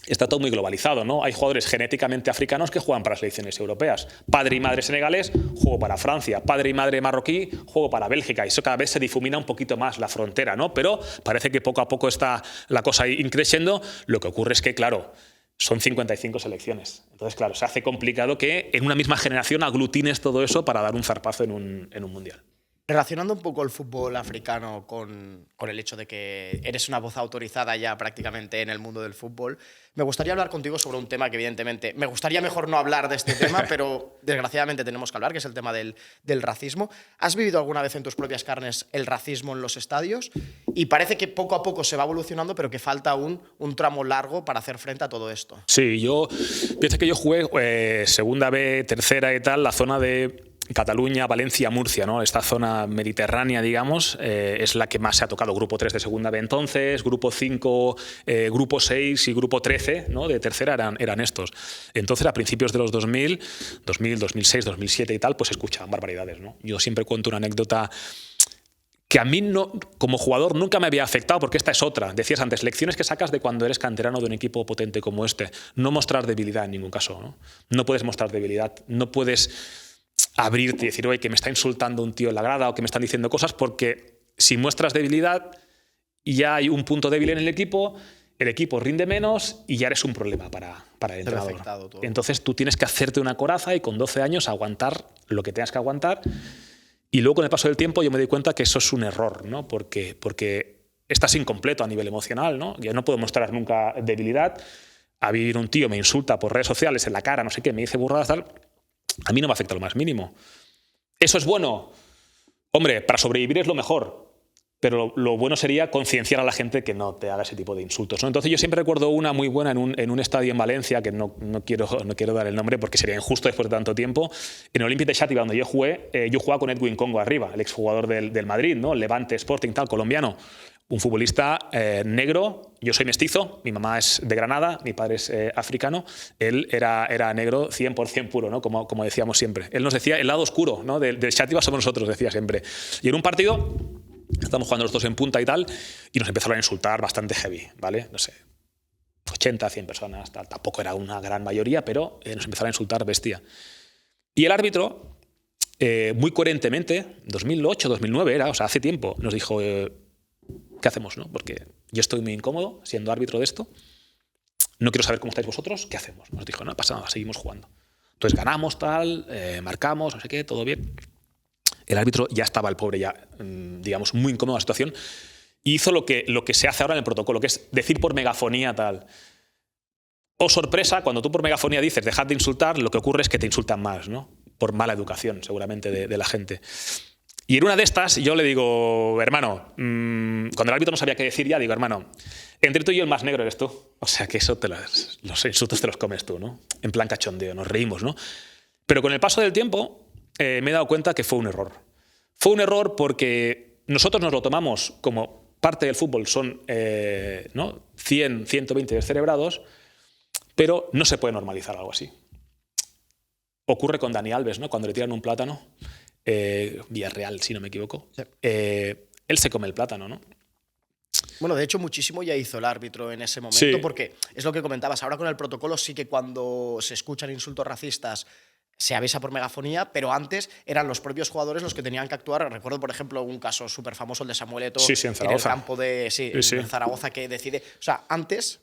B: está todo muy globalizado, ¿no? Hay jugadores genéticamente africanos que juegan para selecciones europeas. Padre y madre senegalés, juego para Francia. Padre y madre marroquí, juego para Bélgica. Y eso cada vez se difumina un poquito más la frontera, ¿no? Pero parece que poco a poco está la cosa increciendo. Lo que ocurre es que, claro, son 55 selecciones. Entonces, claro, se hace complicado que en una misma generación aglutines todo eso para dar un zarpazo en un mundial.
A: Relacionando un poco el fútbol africano con el hecho de que eres una voz autorizada ya prácticamente en el mundo del fútbol, me gustaría hablar contigo sobre un tema que evidentemente me gustaría mejor no hablar de este tema, pero desgraciadamente tenemos que hablar, que es el tema del racismo. ¿Has vivido alguna vez en tus propias carnes el racismo en los estadios? Y parece que poco a poco se va evolucionando, pero que falta aún un tramo largo para hacer frente a todo esto.
B: Sí, pienso que yo jugué segunda B, tercera y tal, la zona de Cataluña, Valencia, Murcia, ¿no? Esta zona mediterránea, digamos, es la que más se ha tocado. Grupo 3 de segunda B entonces, grupo 5, grupo 6 y grupo 13, ¿no?, de tercera eran estos. Entonces, a principios de los 2000, 2006, 2007 y tal, pues se escuchaban barbaridades, ¿no? Yo siempre cuento una anécdota que a mí, no, como jugador, nunca me había afectado, porque esta es otra. Decías antes, lecciones que sacas de cuando eres canterano de un equipo potente como este. No mostrar debilidad en ningún caso, ¿no? No puedes mostrar debilidad, no puedes abrirte y decir, oye, que me está insultando un tío en la grada o que me están diciendo cosas, porque si muestras debilidad y ya hay un punto débil en el equipo rinde menos y ya eres un problema para el entrenador. Entonces tú tienes que hacerte una coraza y con 12 años aguantar lo que tengas que aguantar. Y luego con el paso del tiempo yo me doy cuenta que eso es un error, ¿no? Porque estás incompleto a nivel emocional, ¿no? Yo no puedo mostrar nunca debilidad. A vivir un tío me insulta por redes sociales en la cara, no sé qué, me dice burradas, tal. A mí no me afecta lo más mínimo. ¿Eso es bueno? Hombre, para sobrevivir es lo mejor, pero lo bueno sería concienciar a la gente que no te haga ese tipo de insultos, ¿no? Entonces yo siempre recuerdo una muy buena en un estadio en Valencia, que no quiero dar el nombre porque sería injusto después de tanto tiempo, en el Olympique de Xàtiva, donde yo jugaba con Edwin Congo arriba, el exjugador del Madrid, ¿no? Levante Sporting, tal, colombiano. Un futbolista negro, yo soy mestizo, mi mamá es de Granada, mi padre es africano, él era negro 100% puro, ¿no? Como decíamos siempre. Él nos decía, el lado oscuro, ¿no?, del Xàtiva somos nosotros, decía siempre. Y en un partido, estamos jugando los dos en punta y tal, y nos empezaron a insultar bastante heavy, ¿vale? No sé, 80, 100 personas, tal. Tampoco era una gran mayoría, pero nos empezaron a insultar bestia. Y el árbitro, muy coherentemente, 2008, 2009 era, o sea, hace tiempo, nos dijo... ¿qué hacemos, no? Porque yo estoy muy incómodo siendo árbitro de esto. No quiero saber cómo estáis vosotros. ¿Qué hacemos? Nos dijo, no pasa nada, seguimos jugando. Entonces ganamos, tal, marcamos, no sé qué, todo bien. El árbitro ya estaba, el pobre, ya, digamos, muy incómodo en la situación. Y hizo lo que se hace ahora en el protocolo, que es decir por megafonía, tal. Oh, sorpresa, cuando tú por megafonía dices dejad de insultar, lo que ocurre es que te insultan más, ¿no? Por mala educación, seguramente, de la gente. Y en una de estas yo le digo, hermano, cuando el árbitro no sabía qué decir ya, digo, hermano, entre tú y yo el más negro eres tú. O sea, que eso los insultos te los comes tú, ¿no? En plan cachondeo, nos reímos, ¿no? Pero con el paso del tiempo me he dado cuenta que fue un error. Fue un error porque nosotros nos lo tomamos como parte del fútbol, son 100, 120 descerebrados, pero no se puede normalizar algo así. Ocurre con Dani Alves, ¿no? Cuando le tiran un plátano. Villarreal, si no me equivoco. Sí. Él se come el plátano, ¿no?
A: Bueno, de hecho, muchísimo ya hizo el árbitro en ese momento, sí. Porque es lo que comentabas. Ahora con el protocolo sí que cuando se escuchan insultos racistas se avisa por megafonía, pero antes eran los propios jugadores los que tenían que actuar. Recuerdo, por ejemplo, un caso súper famoso, el de Samuel Eto'o,
B: Sí, en Zaragoza.
A: el campo de en Zaragoza, que decide. O sea, antes,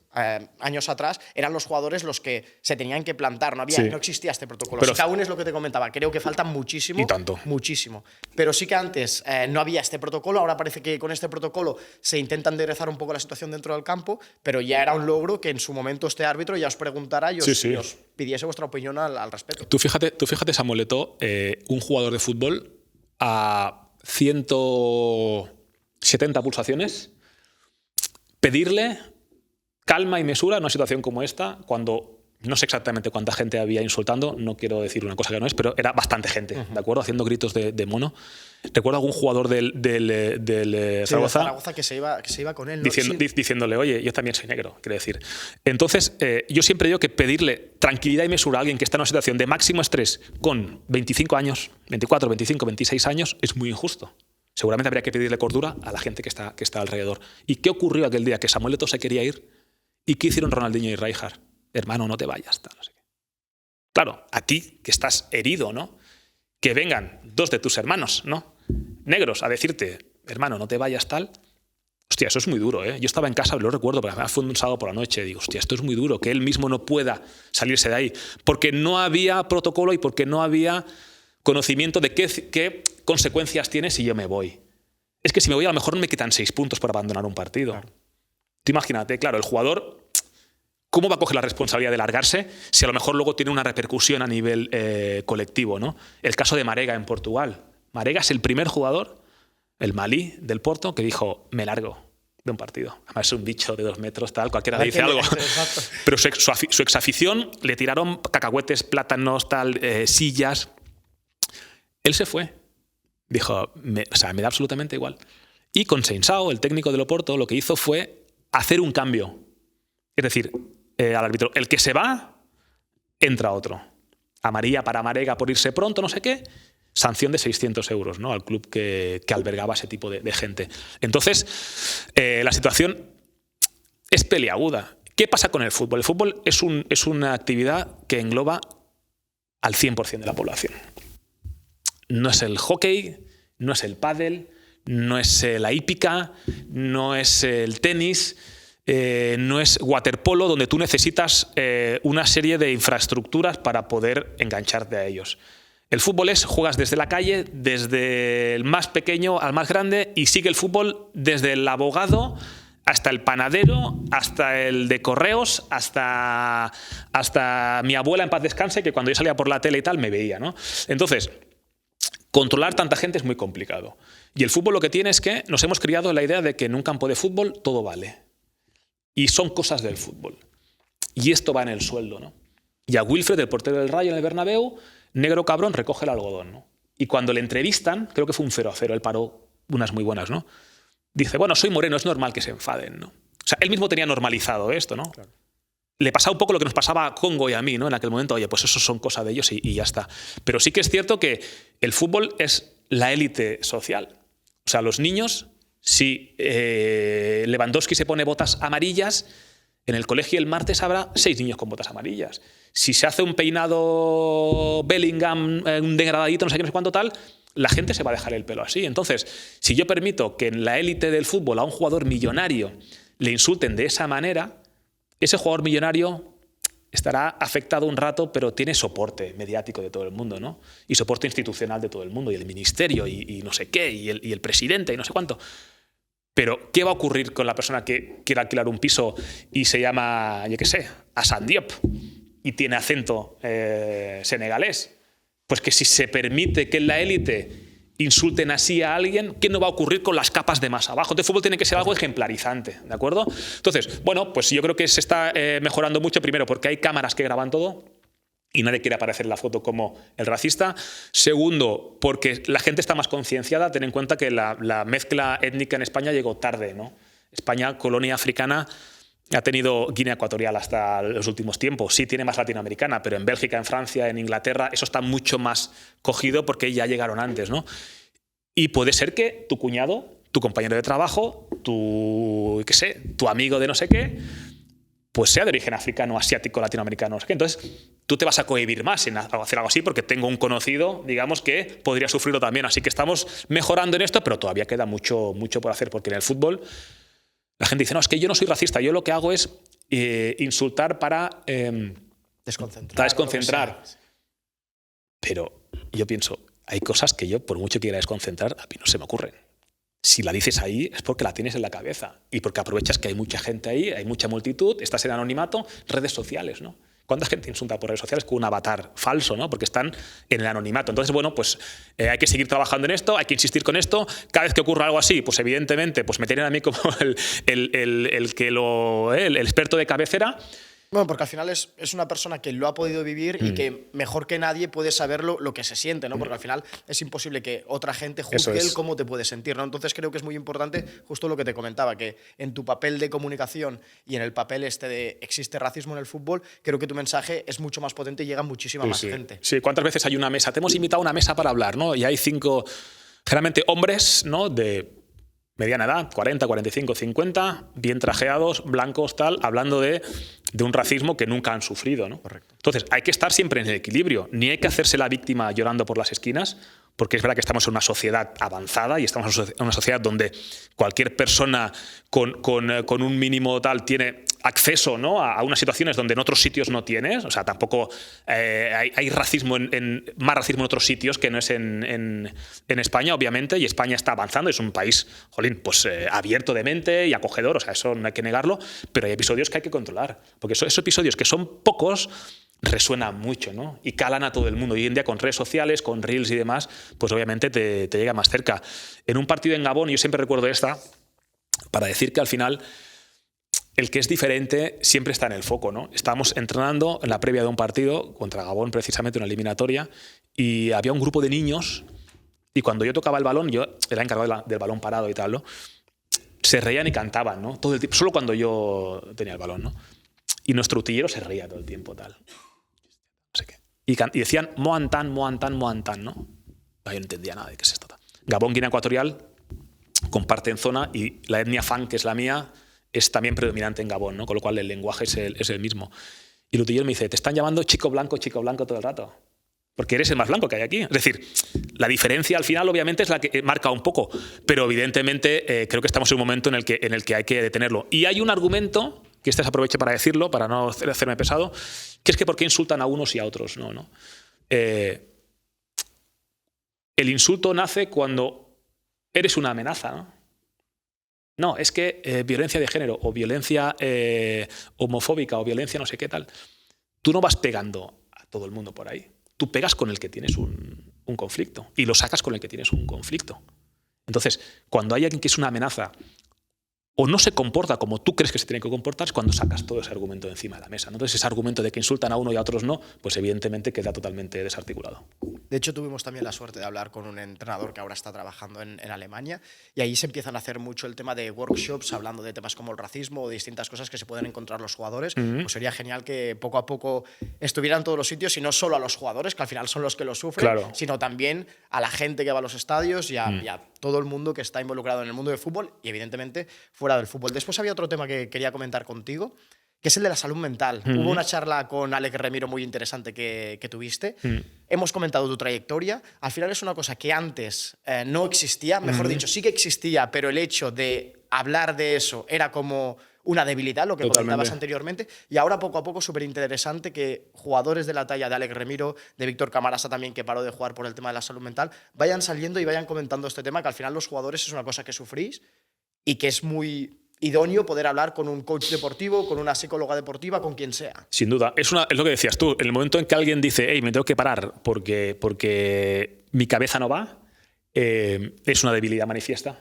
A: años atrás, eran los jugadores los que se tenían que plantar. No existía este protocolo.
B: Pero
A: sí que aún es lo que te comentaba. Creo que falta muchísimo.
B: Y tanto.
A: Muchísimo. Pero sí que antes no había este protocolo. Ahora parece que con este protocolo se intenta enderezar un poco la situación dentro del campo, pero ya era un logro que en su momento este árbitro ya os preguntara y os pidiese vuestra opinión al respecto.
B: Tú fíjate, Samuel Eto'o, un jugador de fútbol a 170 pulsaciones, pedirle calma y mesura en una situación como esta, cuando no sé exactamente cuánta gente había insultando, no quiero decir una cosa que no es, pero era bastante gente, ¿de acuerdo? Haciendo gritos de mono. Recuerdo algún jugador del
A: Zaragoza que se iba con él, ¿no?
B: Diciéndole, oye, yo también soy negro, quiere decir. Entonces, yo siempre digo que pedirle tranquilidad y mesura a alguien que está en una situación de máximo estrés con 25 años, 24, 25, 26 años, es muy injusto. Seguramente habría que pedirle cordura a la gente que está alrededor. ¿Y qué ocurrió aquel día? Que Samuel Eto'o se quería ir. ¿Y qué hicieron Ronaldinho y Rijkaard? Hermano, no te vayas, tal, no sé qué. Claro, a ti que estás herido, ¿no? Que vengan dos de tus hermanos, ¿no? Negros a decirte, hermano, no te vayas, tal. Hostia, eso es muy duro, ¿eh? Yo estaba en casa, lo recuerdo, porque además fue un sábado por la noche. Digo, hostia, esto es muy duro, que él mismo no pueda salirse de ahí. Porque no había protocolo y porque no había conocimiento de qué consecuencias tiene si yo me voy. Es que si me voy, a lo mejor me quitan 6 puntos por abandonar un partido. Claro. Tú imagínate, claro, el jugador, ¿cómo va a coger la responsabilidad de largarse si a lo mejor luego tiene una repercusión a nivel colectivo, ¿no? El caso de Marega en Portugal. Marega es el primer jugador, el malí del Porto, que dijo, me largo de un partido. Además es un bicho de 2 metros, tal, cualquiera le dice algo. Pero su exafición le tiraron cacahuetes, plátanos, tal, sillas. Él se fue. Dijo, me da absolutamente igual. Y con Seinsao, el técnico del Oporto, lo que hizo fue hacer un cambio. Es decir, al árbitro, el que se va, entra otro. Amarilla para Marega por irse pronto, no sé qué. Sanción de 600 euros, ¿no? Al club que albergaba ese tipo de gente. Entonces, la situación es peliaguda. ¿Qué pasa con el fútbol? El fútbol es una actividad que engloba al 100% de la población. No es el hockey, no es el pádel, no es la hípica, no es el tenis, no es waterpolo, donde tú necesitas una serie de infraestructuras para poder engancharte a ellos. El fútbol juegas desde la calle, desde el más pequeño al más grande, y sigue el fútbol desde el abogado hasta el panadero, hasta el de correos, hasta mi abuela en paz descanse, que cuando yo salía por la tele y tal me veía, ¿no? Entonces, controlar tanta gente es muy complicado. Y el fútbol lo que tiene es que nos hemos criado en la idea de que en un campo de fútbol todo vale. Y son cosas del fútbol. Y esto va en el sueldo, ¿no? Y a Wilfred, el portero del Rayo en el Bernabéu, negro cabrón, recoge el algodón, ¿no? Y cuando le entrevistan, creo que fue un 0-0, él paró unas muy buenas, ¿no? Dice, bueno, soy moreno, es normal que se enfaden, ¿no? O sea, él mismo tenía normalizado esto, ¿no? Claro. Le pasaba un poco lo que nos pasaba a Congo y a mí, ¿no? En aquel momento, oye, pues eso son cosas de ellos y ya está. Pero sí que es cierto que el fútbol es la élite social. O sea, los niños, si Lewandowski se pone botas amarillas, en el colegio el martes habrá 6 niños con botas amarillas. Si se hace un peinado Bellingham, un degradadito, no sé qué, no sé cuánto tal, la gente se va a dejar el pelo así. Entonces, si yo permito que en la élite del fútbol a un jugador millonario le insulten de esa manera, ese jugador millonario estará afectado un rato, pero tiene soporte mediático de todo el mundo, ¿no? Y soporte institucional de todo el mundo, y el ministerio, y no sé qué, y el presidente, y no sé cuánto. Pero, ¿qué va a ocurrir con la persona que quiera alquilar un piso y se llama, yo qué sé, Hassan Diop, y tiene acento senegalés? Pues que si se permite que en la élite insulten así a alguien, ¿qué no va a ocurrir con las capas de más abajo? El fútbol tiene que ser algo ejemplarizante, ¿de acuerdo? Entonces, bueno, pues yo creo que se está mejorando mucho, primero porque hay cámaras que graban todo y nadie quiere aparecer en la foto como el racista. Segundo, porque la gente está más concienciada. Ten en cuenta que la mezcla étnica en España llegó tarde, ¿no? España, colonia africana, ha tenido Guinea Ecuatorial hasta los últimos tiempos. Sí, tiene más latinoamericana, pero en Bélgica, en Francia, en Inglaterra, eso está mucho más cogido porque ya llegaron antes, ¿no? Y puede ser que tu cuñado, tu compañero de trabajo, tu amigo de no sé qué, pues sea de origen africano, asiático, latinoamericano, no sé qué. Entonces, tú te vas a cohibir más en hacer algo así porque tengo un conocido, digamos, que podría sufrirlo también. Así que estamos mejorando en esto, pero todavía queda mucho por hacer, porque en el fútbol la gente dice, no, es que yo no soy racista, yo lo que hago es insultar para desconcentrar. Pero yo pienso, hay cosas que yo, por mucho que quiera desconcentrar, a mí no se me ocurren. Si la dices ahí es porque la tienes en la cabeza y porque aprovechas que hay mucha gente ahí, hay mucha multitud, estás en anonimato, redes sociales, ¿no? ¿Cuánta gente insulta por redes sociales con un avatar falso, ¿no? Porque están en el anonimato. Entonces, bueno, pues hay que seguir trabajando en esto, hay que insistir con esto. Cada vez que ocurra algo así, pues evidentemente pues me tienen a mí como el experto de cabecera.
A: Bueno, porque al final es una persona que lo ha podido vivir y que mejor que nadie puede saber lo que se siente, ¿no? Porque al final es imposible que otra gente juzgue el cómo te puede sentir, ¿no? Entonces creo que es muy importante justo lo que te comentaba, que en tu papel de comunicación y en el papel de existe racismo en el fútbol, creo que tu mensaje es mucho más potente y llega a muchísima más gente.
B: Sí, ¿cuántas veces hay una mesa? Te hemos invitado a una mesa para hablar, ¿no? Y hay 5, generalmente hombres, ¿no? De mediana edad, 40, 45, 50, bien trajeados, blancos, tal, hablando de un racismo que nunca han sufrido, ¿no?
A: Correcto.
B: Entonces, hay que estar siempre en el equilibrio. Ni hay que hacerse la víctima llorando por las esquinas, porque es verdad que estamos en una sociedad avanzada y estamos en una sociedad donde cualquier persona con un mínimo tal tiene acceso, ¿no? a unas situaciones donde en otros sitios no tienes. O sea, tampoco hay racismo más racismo en otros sitios que no es en España, obviamente, y España está avanzando, es un país, jolín, pues abierto de mente y acogedor, o sea, eso no hay que negarlo, pero hay episodios que hay que controlar, porque esos episodios que son pocos resuenan mucho, ¿no? Y calan a todo el mundo. Hoy en día con redes sociales, con reels y demás, pues obviamente te llega más cerca. En un partido en Gabón, yo siempre recuerdo esta, para decir que al final el que es diferente siempre está en el foco, ¿no? Estábamos entrenando en la previa de un partido contra Gabón, precisamente una eliminatoria, y había un grupo de niños, y cuando yo tocaba el balón, yo era encargado del balón parado y tal, ¿no? Se reían y cantaban, ¿no? Todo el tiempo, solo cuando yo tenía el balón, ¿no? Y nuestro utillero se reía todo el tiempo, tal. No sé qué. Y decían Moantan, Moantan, Moantan, ¿no? Yo no entendía nada de qué es esto. Gabón, Guinea Ecuatorial, comparten zona y la etnia Fan, que es la mía, es también predominante en Gabón, ¿no? Con lo cual el lenguaje es el mismo. Y el utillero me dice, te están llamando chico blanco todo el rato. Porque eres el más blanco que hay aquí. Es decir, la diferencia al final obviamente es la que marca un poco, pero evidentemente creo que estamos en un momento en el que hay que detenerlo. Y hay un argumento, que se aproveche para decirlo, para no hacerme pesado, que es que ¿por qué insultan a unos y a otros? No. El insulto nace cuando eres una amenaza, ¿no? No, es que violencia de género o violencia homofóbica o violencia no sé qué tal. Tú no vas pegando a todo el mundo por ahí. Tú pegas con el que tienes un conflicto y lo sacas con el que tienes un conflicto. Entonces, cuando hay alguien que es una amenaza o no se comporta como tú crees que se tiene que comportar, es cuando sacas todo ese argumento de encima de la mesa, ¿no? Entonces, ese argumento de que insultan a uno y a otros no, pues evidentemente queda totalmente desarticulado.
A: De hecho, tuvimos también la suerte de hablar con un entrenador que ahora está trabajando en Alemania, y ahí se empiezan a hacer mucho el tema de workshops, hablando de temas como el racismo o distintas cosas que se pueden encontrar los jugadores. Pues sería genial que poco a poco estuvieran en todos los sitios, y no solo a los jugadores, que al final son los que lo sufren,
B: claro,
A: sino también a la gente que va a los estadios y a todo el mundo que está involucrado en el mundo del fútbol y evidentemente fuera del fútbol. Después había otro tema que quería comentar contigo, que es el de la salud mental. Hubo una charla con Alex Remiro muy interesante que tuviste. Hemos comentado tu trayectoria. Al final es una cosa que antes no existía, mejor dicho, sí que existía, pero el hecho de hablar de eso era como una debilidad, lo que comentabas anteriormente, y ahora poco a poco súper interesante que jugadores de la talla de Alex Remiro, de Víctor Camarasa también, que paró de jugar por el tema de la salud mental, vayan saliendo y vayan comentando este tema, que al final los jugadores es una cosa que sufrís y que es muy idóneo poder hablar con un coach deportivo, con una psicóloga deportiva, con quien sea.
B: Sin duda. Es lo que decías tú. En el momento en que alguien dice, hey, me tengo que parar porque mi cabeza no va, es una debilidad manifiesta.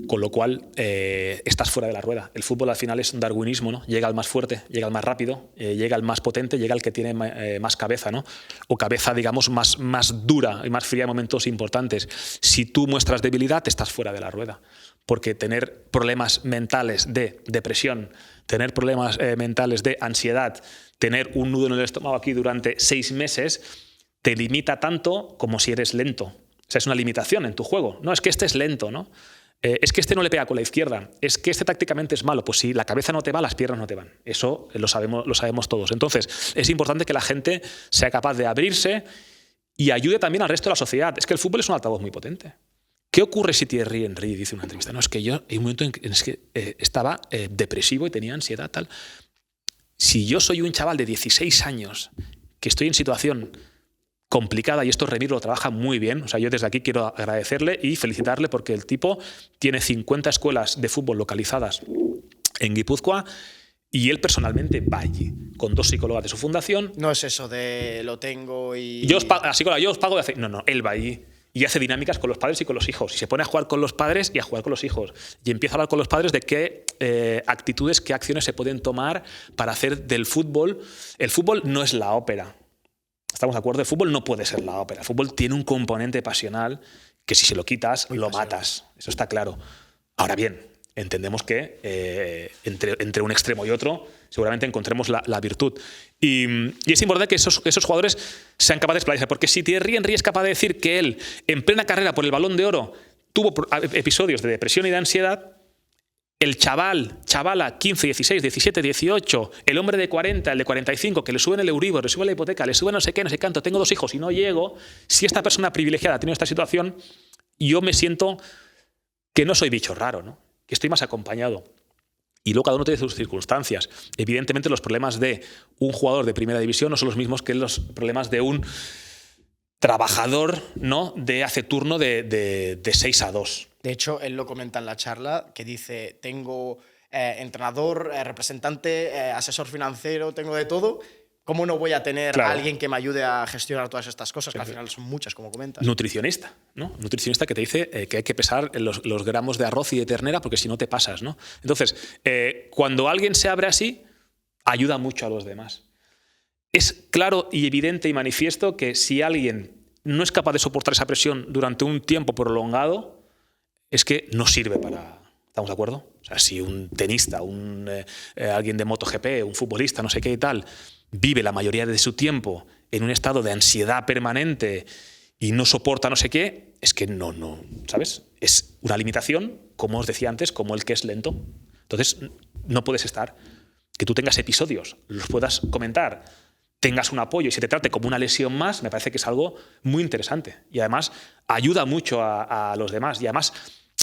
B: Con lo cual, estás fuera de la rueda. El fútbol al final es un darwinismo, ¿no? Llega al más fuerte, llega al más rápido, llega al más potente, llega al que tiene más cabeza, ¿no? O cabeza, digamos, más dura y más fría en momentos importantes. Si tú muestras debilidad, estás fuera de la rueda. Porque tener problemas mentales de depresión, tener problemas mentales de ansiedad, tener un nudo en el estómago aquí durante 6 meses, te limita tanto como si eres lento. O sea, es una limitación en tu juego. No, es que este es lento, ¿no? Es que este no le pega con la izquierda, es que este tácticamente es malo. Pues si la cabeza no te va, las piernas no te van. Eso lo sabemos todos. Entonces, es importante que la gente sea capaz de abrirse y ayude también al resto de la sociedad. Es que el fútbol es un altavoz muy potente. ¿Qué ocurre si Thierry Henry dice en una entrevista? No, es que yo hay un momento en que estaba depresivo y tenía ansiedad, tal. Si yo soy un chaval de 16 años que estoy en situación complicada, y esto Remiro lo trabaja muy bien, o sea, yo desde aquí quiero agradecerle y felicitarle porque el tipo tiene 50 escuelas de fútbol localizadas en Guipúzcoa y él personalmente va allí con 2 psicólogas de su fundación.
A: No es eso de lo tengo y...
B: Yo os pago de hacer... No, él va allí y hace dinámicas con los padres y con los hijos. Y se pone a jugar con los padres y a jugar con los hijos. Y empieza a hablar con los padres de qué actitudes, qué acciones se pueden tomar para hacer del fútbol. El fútbol no es la ópera. ¿Estamos de acuerdo? El fútbol no puede ser la ópera. El fútbol tiene un componente pasional que si se lo quitas, lo matas. Eso está claro. Ahora bien, entendemos que entre un extremo y otro seguramente encontremos la virtud. Y es importante que esos jugadores sean capaces de explayarse. Porque si Thierry Henry es capaz de decir que él, en plena carrera por el Balón de Oro, tuvo episodios de depresión y de ansiedad, el chavala, 15, 16, 17, 18, el hombre de 40, el de 45, que le suben el Euribor, le suben la hipoteca, le suben no sé qué, no sé cuánto, tengo 2 hijos y no llego, si esta persona privilegiada ha tenido esta situación, yo me siento que no soy bicho raro, ¿no? Que estoy más acompañado. Y luego cada uno tiene sus circunstancias. Evidentemente los problemas de un jugador de primera división no son los mismos que los problemas de un trabajador, ¿no?, de hace turno de 6 a 2.
A: De hecho, él lo comenta en la charla, que dice, tengo entrenador, representante, asesor financiero, tengo de todo. ¿Cómo no voy a tener a alguien que me ayude a gestionar todas estas cosas? Que al final son muchas, como comentas.
B: Nutricionista, ¿no? Nutricionista que te dice que hay que pesar los gramos de arroz y de ternera porque si no te pasas, ¿no? Entonces, cuando alguien se abre así, ayuda mucho a los demás. Es claro y evidente y manifiesto que si alguien no es capaz de soportar esa presión durante un tiempo prolongado, es que no sirve para... ¿Estamos de acuerdo? O sea, si un tenista, alguien de MotoGP, un futbolista, no sé qué y tal, vive la mayoría de su tiempo en un estado de ansiedad permanente y no soporta no sé qué, es que no, ¿sabes? Es una limitación, como os decía antes, como el que es lento. Entonces, no puedes estar. Que tú tengas episodios, los puedas comentar, tengas un apoyo y se te trate como una lesión más, me parece que es algo muy interesante. Y además, ayuda mucho a los demás. Y además,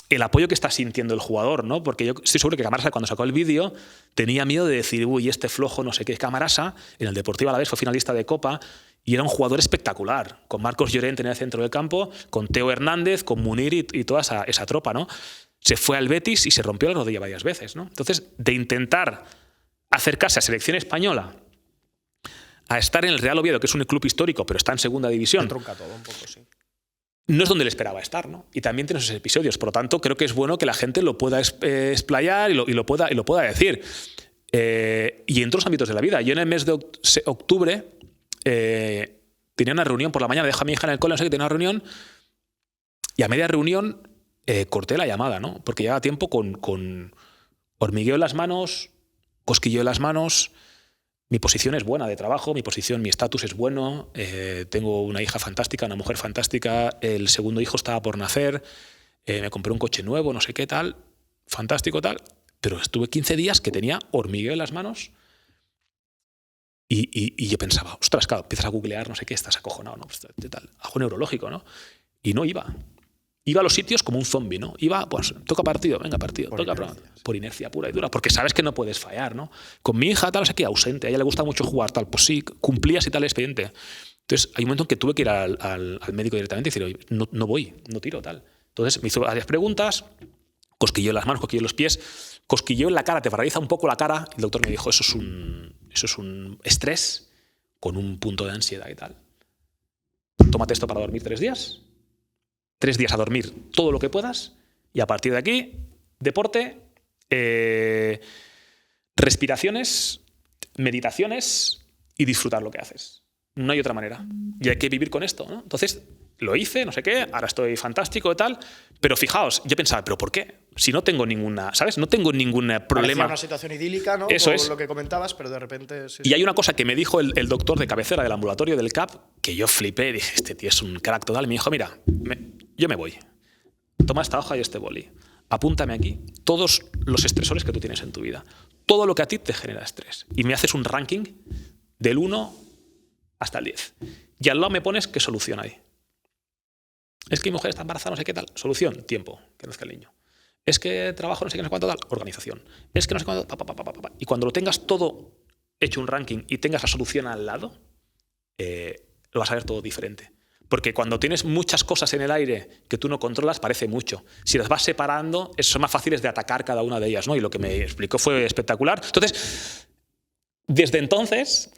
B: el apoyo que está sintiendo el jugador, ¿no? Porque yo estoy seguro que Camarasa, cuando sacó el vídeo, tenía miedo de decir, uy, este flojo, no sé qué. Camarasa, en el Deportivo Alavés, fue finalista de Copa y era un jugador espectacular, con Marcos Llorente en el centro del campo, con Teo Hernández, con Munir y toda esa tropa, ¿no? Se fue al Betis y se rompió la rodilla varias veces, ¿no? Entonces, de intentar acercarse a selección española, a estar en el Real Oviedo, que es un club histórico, pero está en segunda división.
A: Me trunca todo un poco, sí.
B: No es donde le esperaba estar, ¿no? Y también tiene esos episodios. Por lo tanto, creo que es bueno que la gente lo pueda explayar y lo pueda decir. Y en otros ámbitos de la vida. Yo en el mes de octubre tenía una reunión por la mañana, dejé a mi hija en el cole, no sé qué, tenía una reunión, y a media reunión corté la llamada, ¿no? Porque llevaba tiempo con hormigueo en las manos, cosquilleo en las manos. Mi posición es buena de trabajo, mi estatus es bueno, tengo una hija fantástica, una mujer fantástica, el segundo hijo estaba por nacer, me compré un coche nuevo, no sé qué tal, fantástico tal, pero estuve 15 días que tenía hormigueo en las manos y yo pensaba, ostras, claro, empiezas a googlear, no sé qué, estás acojonado, ¿no? Pues, tal, algo neurológico, ¿no? Y no iba. Iba a los sitios como un zombie, ¿no? Iba, pues, toca partido, venga partido, por inercia pura y dura, porque sabes que no puedes fallar, ¿no? Con mi hija, tal, es aquí ausente, a ella le gusta mucho jugar, tal, pues sí, cumplías y tal el expediente. Entonces, hay un momento en que tuve que ir al médico directamente y decir, oye, no voy, no tiro, tal. Entonces, me hizo varias preguntas, cosquilleo en las manos, cosquilleo en los pies, cosquilleo en la cara, te paraliza un poco la cara, y el doctor me dijo, eso es un estrés con un punto de ansiedad y tal. Tómate esto para dormir 3 días. 3 días a dormir todo lo que puedas y a partir de aquí, deporte, respiraciones, meditaciones y disfrutar lo que haces. No hay otra manera. Y hay que vivir con esto, ¿no? Entonces, lo hice, no sé qué, ahora estoy fantástico y tal, pero fijaos, yo pensaba, ¿pero por qué? Si no tengo ninguna, ¿sabes? No tengo ningún problema.
A: Parecía una situación idílica, ¿no?
B: Eso
A: por
B: es.
A: lo que comentabas, pero de repente... Sí,
B: y hay una cosa que me dijo el doctor de cabecera del ambulatorio del CAP, que yo flipé, dije, este tío es un crack total, y me dijo, mira, yo me voy. Toma esta hoja y este boli. apúntame aquí todos los estresores que tú tienes en tu vida. Todo lo que a ti te genera estrés. Y me haces un ranking del 1 hasta el 10. Y al lado me pones qué solución hay. Es que mi mujer está embarazada, no sé qué tal. Solución, tiempo, que nazca el niño. Es que trabajo no sé qué, no sé cuánto tal. Organización. Es que no sé cuánto. Y cuando lo tengas todo hecho un ranking y tengas la solución al lado, lo vas a ver todo diferente. Porque cuando tienes muchas cosas en el aire que tú no controlas, parece mucho. Si las vas separando, son más fáciles de atacar cada una de ellas, ¿no? Y lo que me explicó fue espectacular. Entonces, desde entonces,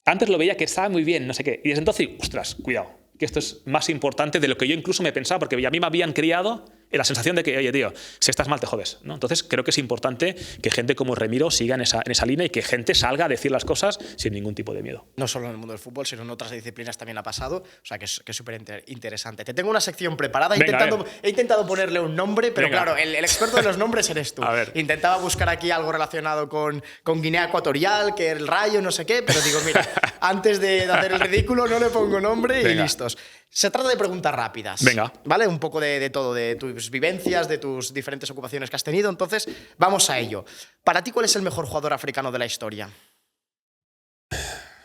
B: antes lo veía que estaba muy bien, no sé qué. Y desde entonces, ostras, cuidado, que esto es más importante de lo que yo incluso me pensaba, porque a mí me habían criado en la sensación de que, oye, tío, si estás mal te jodes, ¿no? Entonces creo que es importante que gente como Remiro siga en esa línea y que gente salga a decir las cosas sin ningún tipo de miedo.
A: No solo en el mundo del fútbol, sino en otras disciplinas también ha pasado. O sea, que es súper interesante. Te tengo una sección preparada. He intentado ponerle un nombre, pero claro, el experto de los nombres eres tú.
B: A ver.
A: Intentaba buscar aquí algo relacionado con Guinea Ecuatorial, que el Rayo, no sé qué, pero digo, mira, antes de hacer el ridículo no le pongo nombre y listos. Se trata de preguntas rápidas.
B: Venga.
A: ¿Vale? Un poco de todo, de tus vivencias, de tus diferentes ocupaciones que has tenido. Entonces, vamos a ello. Para ti, ¿cuál es el mejor jugador africano de la historia?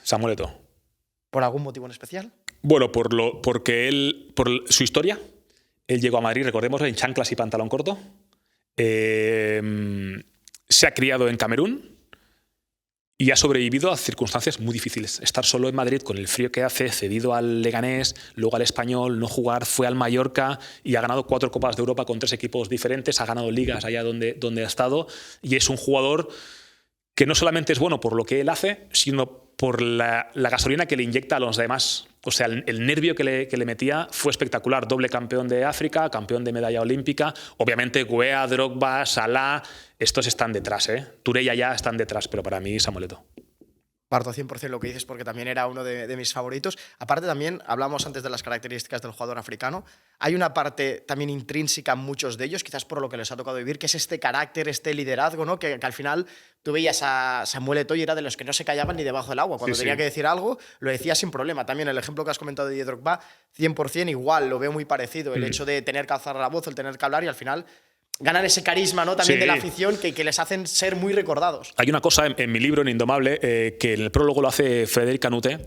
B: Samuel Eto'o.
A: ¿Por algún motivo en especial?
B: Bueno, por su historia. Él llegó a Madrid, recordemos, en chanclas y pantalón corto. Se ha criado en Camerún y ha sobrevivido a circunstancias muy difíciles. Estar solo en Madrid con el frío que hace, cedido al Leganés, luego al Español, no jugar, fue al Mallorca y ha ganado 4 Copas de Europa con 3 equipos diferentes, ha ganado ligas allá donde ha estado y es un jugador que no solamente es bueno por lo que él hace, sino por la gasolina que le inyecta a los demás. O sea, el nervio que le metía fue espectacular. Doble campeón de África, campeón de medalla olímpica. Obviamente, Guea, Drogba, Salah, estos están detrás, ¿eh? Touré ya están detrás, pero para mí, Samuel Eto'o.
A: Parto 100% lo que dices porque también era uno de mis favoritos. Aparte también, hablamos antes de las características del jugador africano, hay una parte también intrínseca en muchos de ellos, quizás por lo que les ha tocado vivir, que es este carácter, este liderazgo, ¿no? Que al final tú veías a Samuel Eto'o y era de los que no se callaban ni debajo del agua. Cuando tenía que decir algo, lo decía sin problema. También el ejemplo que has comentado de Drogba, 100% igual, lo veo muy parecido. El hecho de tener que alzar la voz, el tener que hablar y al final ganan ese carisma, ¿no? También de la afición que les hacen ser muy recordados.
B: Hay una cosa en mi libro, en Indomable, que en el prólogo lo hace Frédéric Canute,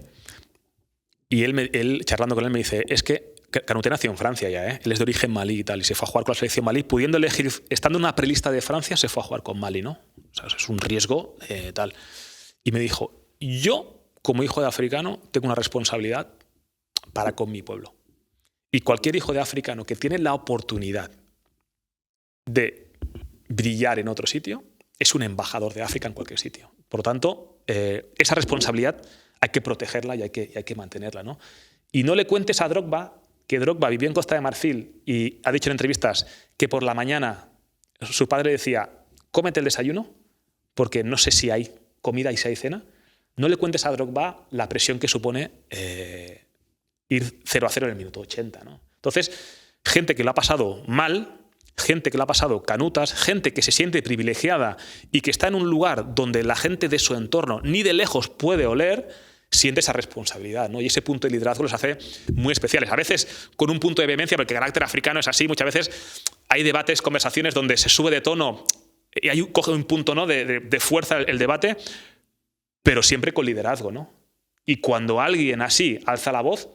B: y él, charlando con él, me dice, es que Canute nació en Francia ya, ¿eh? Él es de origen malí y tal, y se fue a jugar con la selección malí, pudiendo elegir, estando en una prelista de Francia, se fue a jugar con Mali, ¿no? O sea, es un riesgo tal. Y me dijo, yo, como hijo de africano, tengo una responsabilidad para con mi pueblo. Y cualquier hijo de africano que tiene la oportunidad de brillar en otro sitio, es un embajador de África en cualquier sitio. Por lo tanto, esa responsabilidad hay que protegerla y hay que mantenerla, ¿no? Y no le cuentes a Drogba que Drogba vivió en Costa de Marfil y ha dicho en entrevistas que por la mañana su padre decía, cómete el desayuno, porque no sé si hay comida y si hay cena. No le cuentes a Drogba la presión que supone ir 0-0 en el minuto 80, ¿no? Entonces, gente que lo ha pasado mal, gente que le ha pasado canutas, gente que se siente privilegiada y que está en un lugar donde la gente de su entorno ni de lejos puede oler, siente esa responsabilidad, ¿no? Y ese punto de liderazgo los hace muy especiales. A veces con un punto de vehemencia, porque el carácter africano es así, muchas veces hay debates, conversaciones donde se sube de tono y coge un punto, ¿no? de fuerza el debate, pero siempre con liderazgo, ¿no? Y cuando alguien así alza la voz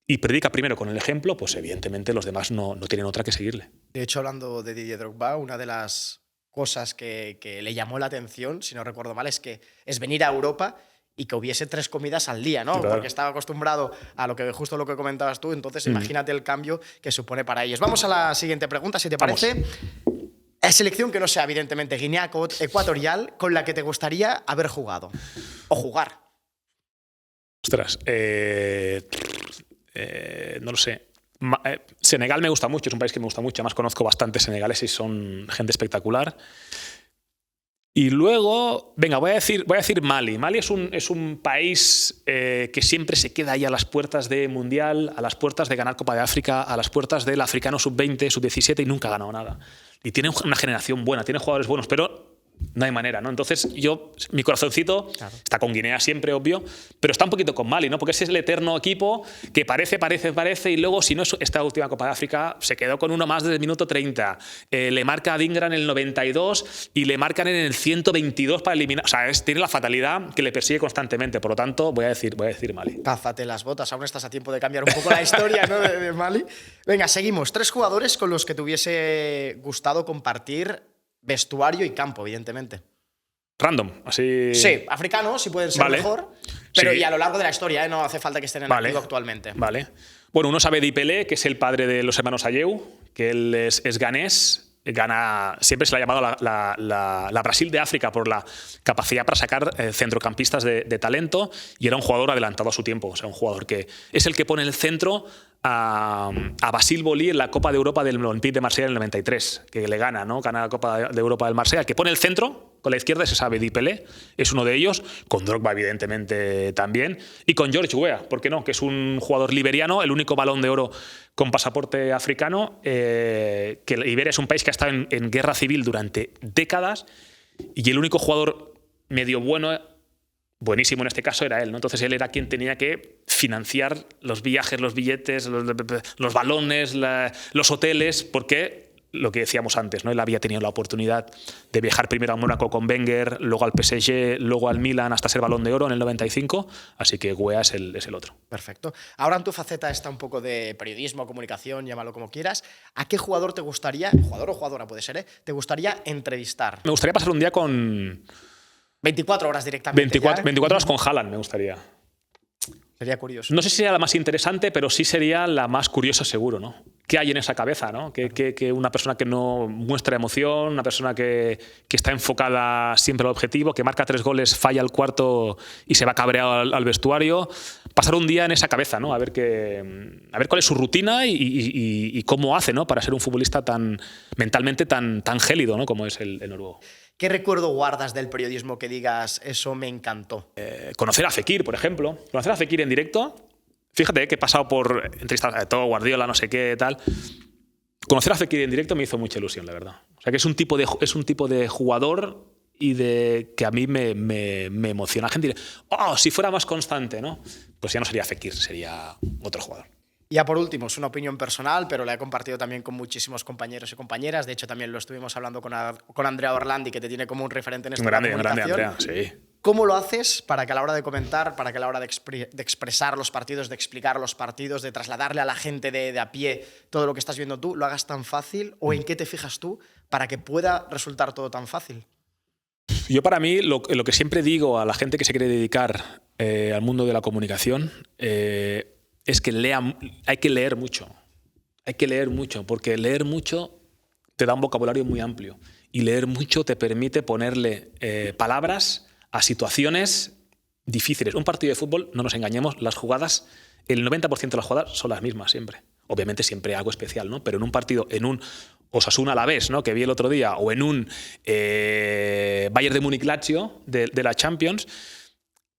B: y predica primero con el ejemplo, pues evidentemente los demás no tienen otra que seguirle.
A: De hecho, hablando de Didier Drogba, una de las cosas que le llamó la atención, si no recuerdo mal, es venir a Europa y que hubiese 3 comidas al día, ¿no?
B: Claro.
A: Porque estaba acostumbrado a justo lo que comentabas tú, entonces imagínate el cambio que supone para ellos. Vamos a la siguiente pregunta, si te parece. Selección que no sea, evidentemente, Guinea Ecuatorial, con la que te gustaría haber jugado o jugar.
B: Ostras, no lo sé. Senegal me gusta mucho, es un país que me gusta mucho, además conozco bastantes senegaleses y son gente espectacular. Y luego, venga, voy a decir Mali. Mali es un país que siempre se queda ahí a las puertas de Mundial, a las puertas de ganar Copa de África, a las puertas del africano sub-20, sub-17 y nunca ha ganado nada. Y tiene una generación buena, tiene jugadores buenos, pero No hay manera, ¿no? Entonces, mi corazoncito está con Guinea siempre, obvio, pero está un poquito con Mali, ¿no? Porque ese es el eterno equipo que parece, y luego, si no es esta última Copa de África, se quedó con uno más desde el minuto 30. Le marca a Dingra en el 92 y le marcan en el 122 para eliminar. O sea, tiene la fatalidad que le persigue constantemente. Por lo tanto, voy a decir Mali.
A: Cázate las botas, aún estás a tiempo de cambiar un poco la historia, ¿no? de Mali. Venga, seguimos. 3 jugadores con los que te hubiese gustado compartir vestuario y campo, evidentemente.
B: Random, así.
A: Sí, africanos, si pueden ser mejor, pero sí. Y a lo largo de la historia, no hace falta que estén en activo actualmente.
B: Vale. Bueno, uno sabe Pelé, que es el padre de los hermanos Ayew, que él es ganés. Siempre se le ha llamado la Brasil de África por la capacidad para sacar centrocampistas de talento, y era un jugador adelantado a su tiempo. O sea, un jugador que es el que pone el centro a Basile Boli en la Copa de Europa del Olympique de Marsella en el 93, que le gana, ¿no? Gana la Copa de Europa del Marsella. El que pone el centro con la izquierda se sabe Pelé, es uno de ellos, con Drogba evidentemente también, y con George Weah, ¿por qué no? Que es un jugador liberiano, el único Balón de Oro con pasaporte africano, que Liberia es un país que ha estado en guerra civil durante décadas, y el único jugador medio buenísimo en este caso era él, ¿no? Entonces él era quien tenía que financiar los viajes, los billetes, los balones, los hoteles, porque lo que decíamos antes, ¿no? Él había tenido la oportunidad de viajar primero a Mónaco con Wenger, luego al PSG, luego al Milan hasta ser Balón de Oro en el 95, así que Weah es el otro.
A: Perfecto. Ahora en tu faceta está un poco de periodismo, comunicación, llámalo como quieras. ¿A qué jugador te gustaría, jugador o jugadora puede ser, te gustaría entrevistar?
B: Me gustaría pasar un día con
A: 24 horas directamente.
B: 24 horas con Haaland me gustaría.
A: Sería curioso.
B: No sé si sería la más interesante, pero sí sería la más curiosa seguro, ¿no? ¿Qué hay en esa cabeza, ¿no? Que una persona que no muestra emoción, una persona que está enfocada siempre al objetivo, que marca 3 goles, falla el cuarto y se va cabreado al vestuario. Pasar un día en esa cabeza, ¿no? A ver cuál es su rutina y cómo hace, ¿no? Para ser un futbolista mentalmente tan gélido, ¿no? Como es el noruego.
A: ¿Qué recuerdo guardas del periodismo que digas, eso me encantó?
B: Conocer a Fekir, por ejemplo. Conocer a Fekir en directo. Fíjate que he pasado por entrevistas de todo, Guardiola, no sé qué, tal. Conocer a Fekir en directo me hizo mucha ilusión, la verdad. O sea, que es un tipo de jugador y que a mí me emociona. La gente dice, si fuera más constante, ¿no? Pues ya no sería Fekir, sería otro jugador.
A: Y ya por último, es una opinión personal, pero la he compartido también con muchísimos compañeros y compañeras. De hecho, también lo estuvimos hablando con Andrea Orlandi, que te tiene como un referente en esta comunicación.
B: Grande, Andrea, sí.
A: ¿Cómo lo haces para que a la hora de comentar, para que a la hora de expresar los partidos, de explicar los partidos, de trasladarle a la gente de a pie todo lo que estás viendo tú, lo hagas tan fácil? ¿O en qué te fijas tú para que pueda resultar todo tan fácil?
B: Yo, para mí, lo que siempre digo a la gente que se quiere dedicar al mundo de la comunicación es que hay que leer mucho. Hay que leer mucho, porque leer mucho te da un vocabulario muy amplio. Y leer mucho te permite ponerle palabras a situaciones difíciles. Un partido de fútbol, no nos engañemos, el 90% de las jugadas son las mismas siempre. Obviamente siempre algo especial, ¿no? Pero en un partido, en un Osasuna Alavés, ¿no? Que vi el otro día, o en un Bayern de Múnich-Lazio de la Champions,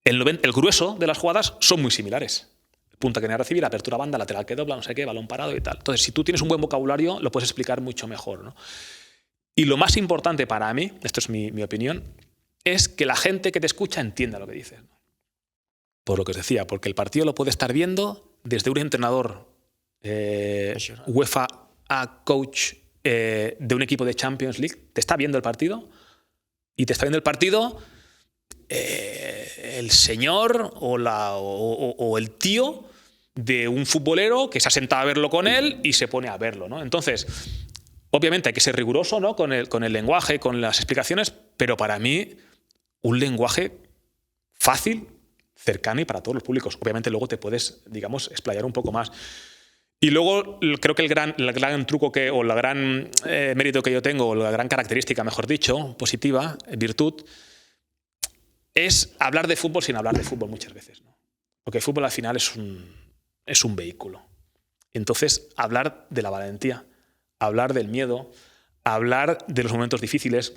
B: el grueso de las jugadas son muy similares. Punta que viene a recibir, apertura banda, lateral que dobla, no sé qué, balón parado y tal. Entonces, si tú tienes un buen vocabulario, lo puedes explicar mucho mejor, ¿no? Y lo más importante para mí, esto es mi opinión, es que la gente que te escucha entienda lo que dices. Por lo que os decía, porque el partido lo puede estar viendo desde un entrenador UEFA a coach de un equipo de Champions League. Te está viendo el partido y te está viendo el partido el señor o el tío de un futbolero que se ha sentado a verlo con él y se pone a verlo, ¿no? Entonces, obviamente hay que ser riguroso, ¿no? con el lenguaje, con las explicaciones, pero para mí un lenguaje fácil, cercano y para todos los públicos. Obviamente luego te puedes, digamos, explayar un poco más. Y luego creo que el gran truco o el gran mérito que yo tengo, o la gran característica, mejor dicho, positiva, virtud, es hablar de fútbol sin hablar de fútbol muchas veces, ¿no? Porque el fútbol al final es un vehículo. Entonces, hablar de la valentía, hablar del miedo, hablar de los momentos difíciles,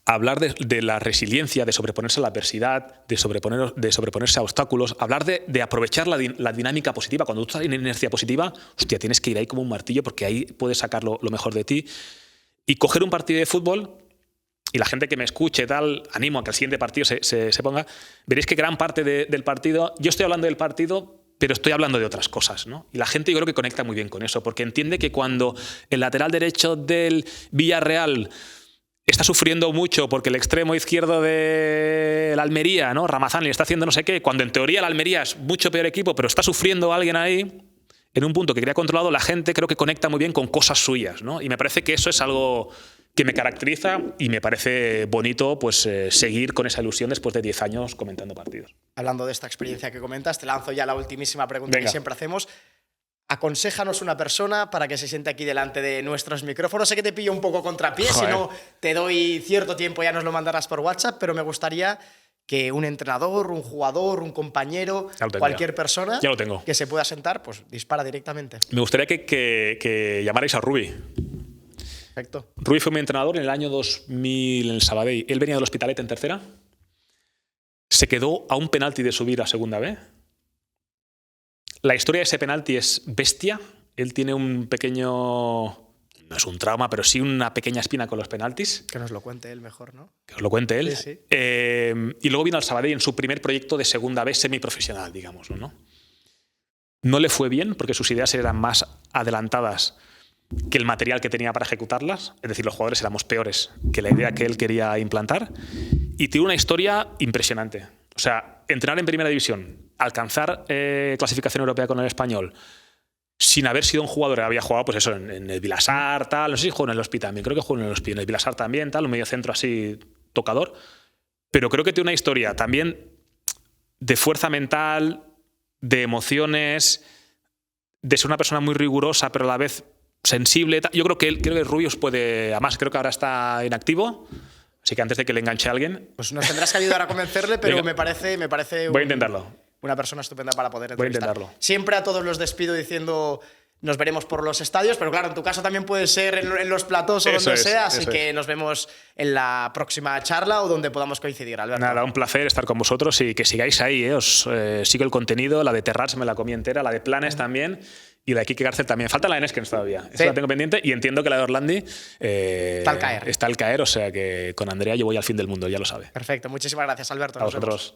B: hablar de la resiliencia, de sobreponerse a la adversidad, de sobreponerse a obstáculos, hablar de aprovechar la dinámica positiva. Cuando tú estás en inercia positiva, hostia, tienes que ir ahí como un martillo porque ahí puedes sacar lo mejor de ti. Y coger un partido de fútbol y la gente que me escuche, tal, animo a que el siguiente partido se ponga, veréis que gran parte del partido, yo estoy hablando del partido, pero estoy hablando de otras cosas, ¿no? Y la gente yo creo que conecta muy bien con eso, porque entiende que cuando el lateral derecho del Villarreal está sufriendo mucho porque el extremo izquierdo de la Almería, ¿no? Ramazán, le está haciendo no sé qué, cuando en teoría la Almería es mucho peor equipo, pero está sufriendo alguien ahí, en un punto que quería controlado, la gente creo que conecta muy bien con cosas suyas, ¿no? Y me parece que eso es algo que me caracteriza y me parece bonito pues seguir con esa ilusión después de 10 años comentando partidos.
A: Hablando de esta experiencia que comentas, te lanzo ya la ultimísima pregunta
B: Venga.
A: que siempre hacemos. Aconséjanos una persona para que se siente aquí delante de nuestros micrófonos. Sé que te pillo un poco contrapié, si no te doy cierto tiempo ya nos lo mandarás por WhatsApp, pero me gustaría que un entrenador, un jugador, un compañero, cualquier persona que se pueda sentar, pues dispara directamente.
B: Me gustaría que llamarais a Rubi.
A: Perfecto.
B: Rubi fue mi entrenador en el año 2000 en el Sabadell. Él venía del Hospitalet en tercera. Se quedó a un penalti de subir a segunda B. La historia de ese penalti es bestia. Él tiene un pequeño... No es un trauma, pero sí una pequeña espina con los penaltis.
A: Que nos lo cuente él mejor, ¿no?
B: Que os lo cuente él.
A: Sí, sí.
B: Y luego vino al Sabadell en su primer proyecto de segunda B semiprofesional, digamos, ¿no? No le fue bien porque sus ideas eran más adelantadas que el material que tenía para ejecutarlas. Es decir, los jugadores éramos peores que la idea que él quería implantar. Y tiene una historia impresionante. O sea, entrenar en primera división, alcanzar clasificación europea con el Español, sin haber sido un jugador que había jugado, pues eso, en el Vilasar, tal, no sé si jugó en el Hospital también, creo que jugó en el Hospital, en el Vilasar también, tal, un medio centro así tocador, pero creo que tiene una historia también de fuerza mental, de emociones, de ser una persona muy rigurosa, pero a la vez sensible. Yo creo que Rubius puede, además creo que ahora está inactivo, así que antes de que le enganche a alguien...
A: Pues nos tendrás que ayudar a convencerle, pero me parece
B: voy a intentarlo.
A: Una persona estupenda para poder
B: entrevistar.
A: Voy a intentarlo. Siempre a todos los despido diciendo nos veremos por los estadios, pero claro, en tu caso también puede ser en los platós o donde sea, así que nos vemos en la próxima charla o donde podamos coincidir, Alberto.
B: Nada, un placer estar con vosotros y que sigáis ahí, os sigo el contenido, la de Terrats me la comí entera, la de Planes también y la de Quique García también. Falta la de Neskens todavía, esa la tengo pendiente y entiendo que la de Orlandi está al caer, o sea que con Andrea yo voy al fin del mundo, ya lo sabe.
A: Perfecto, muchísimas gracias, Alberto.
B: A vosotros.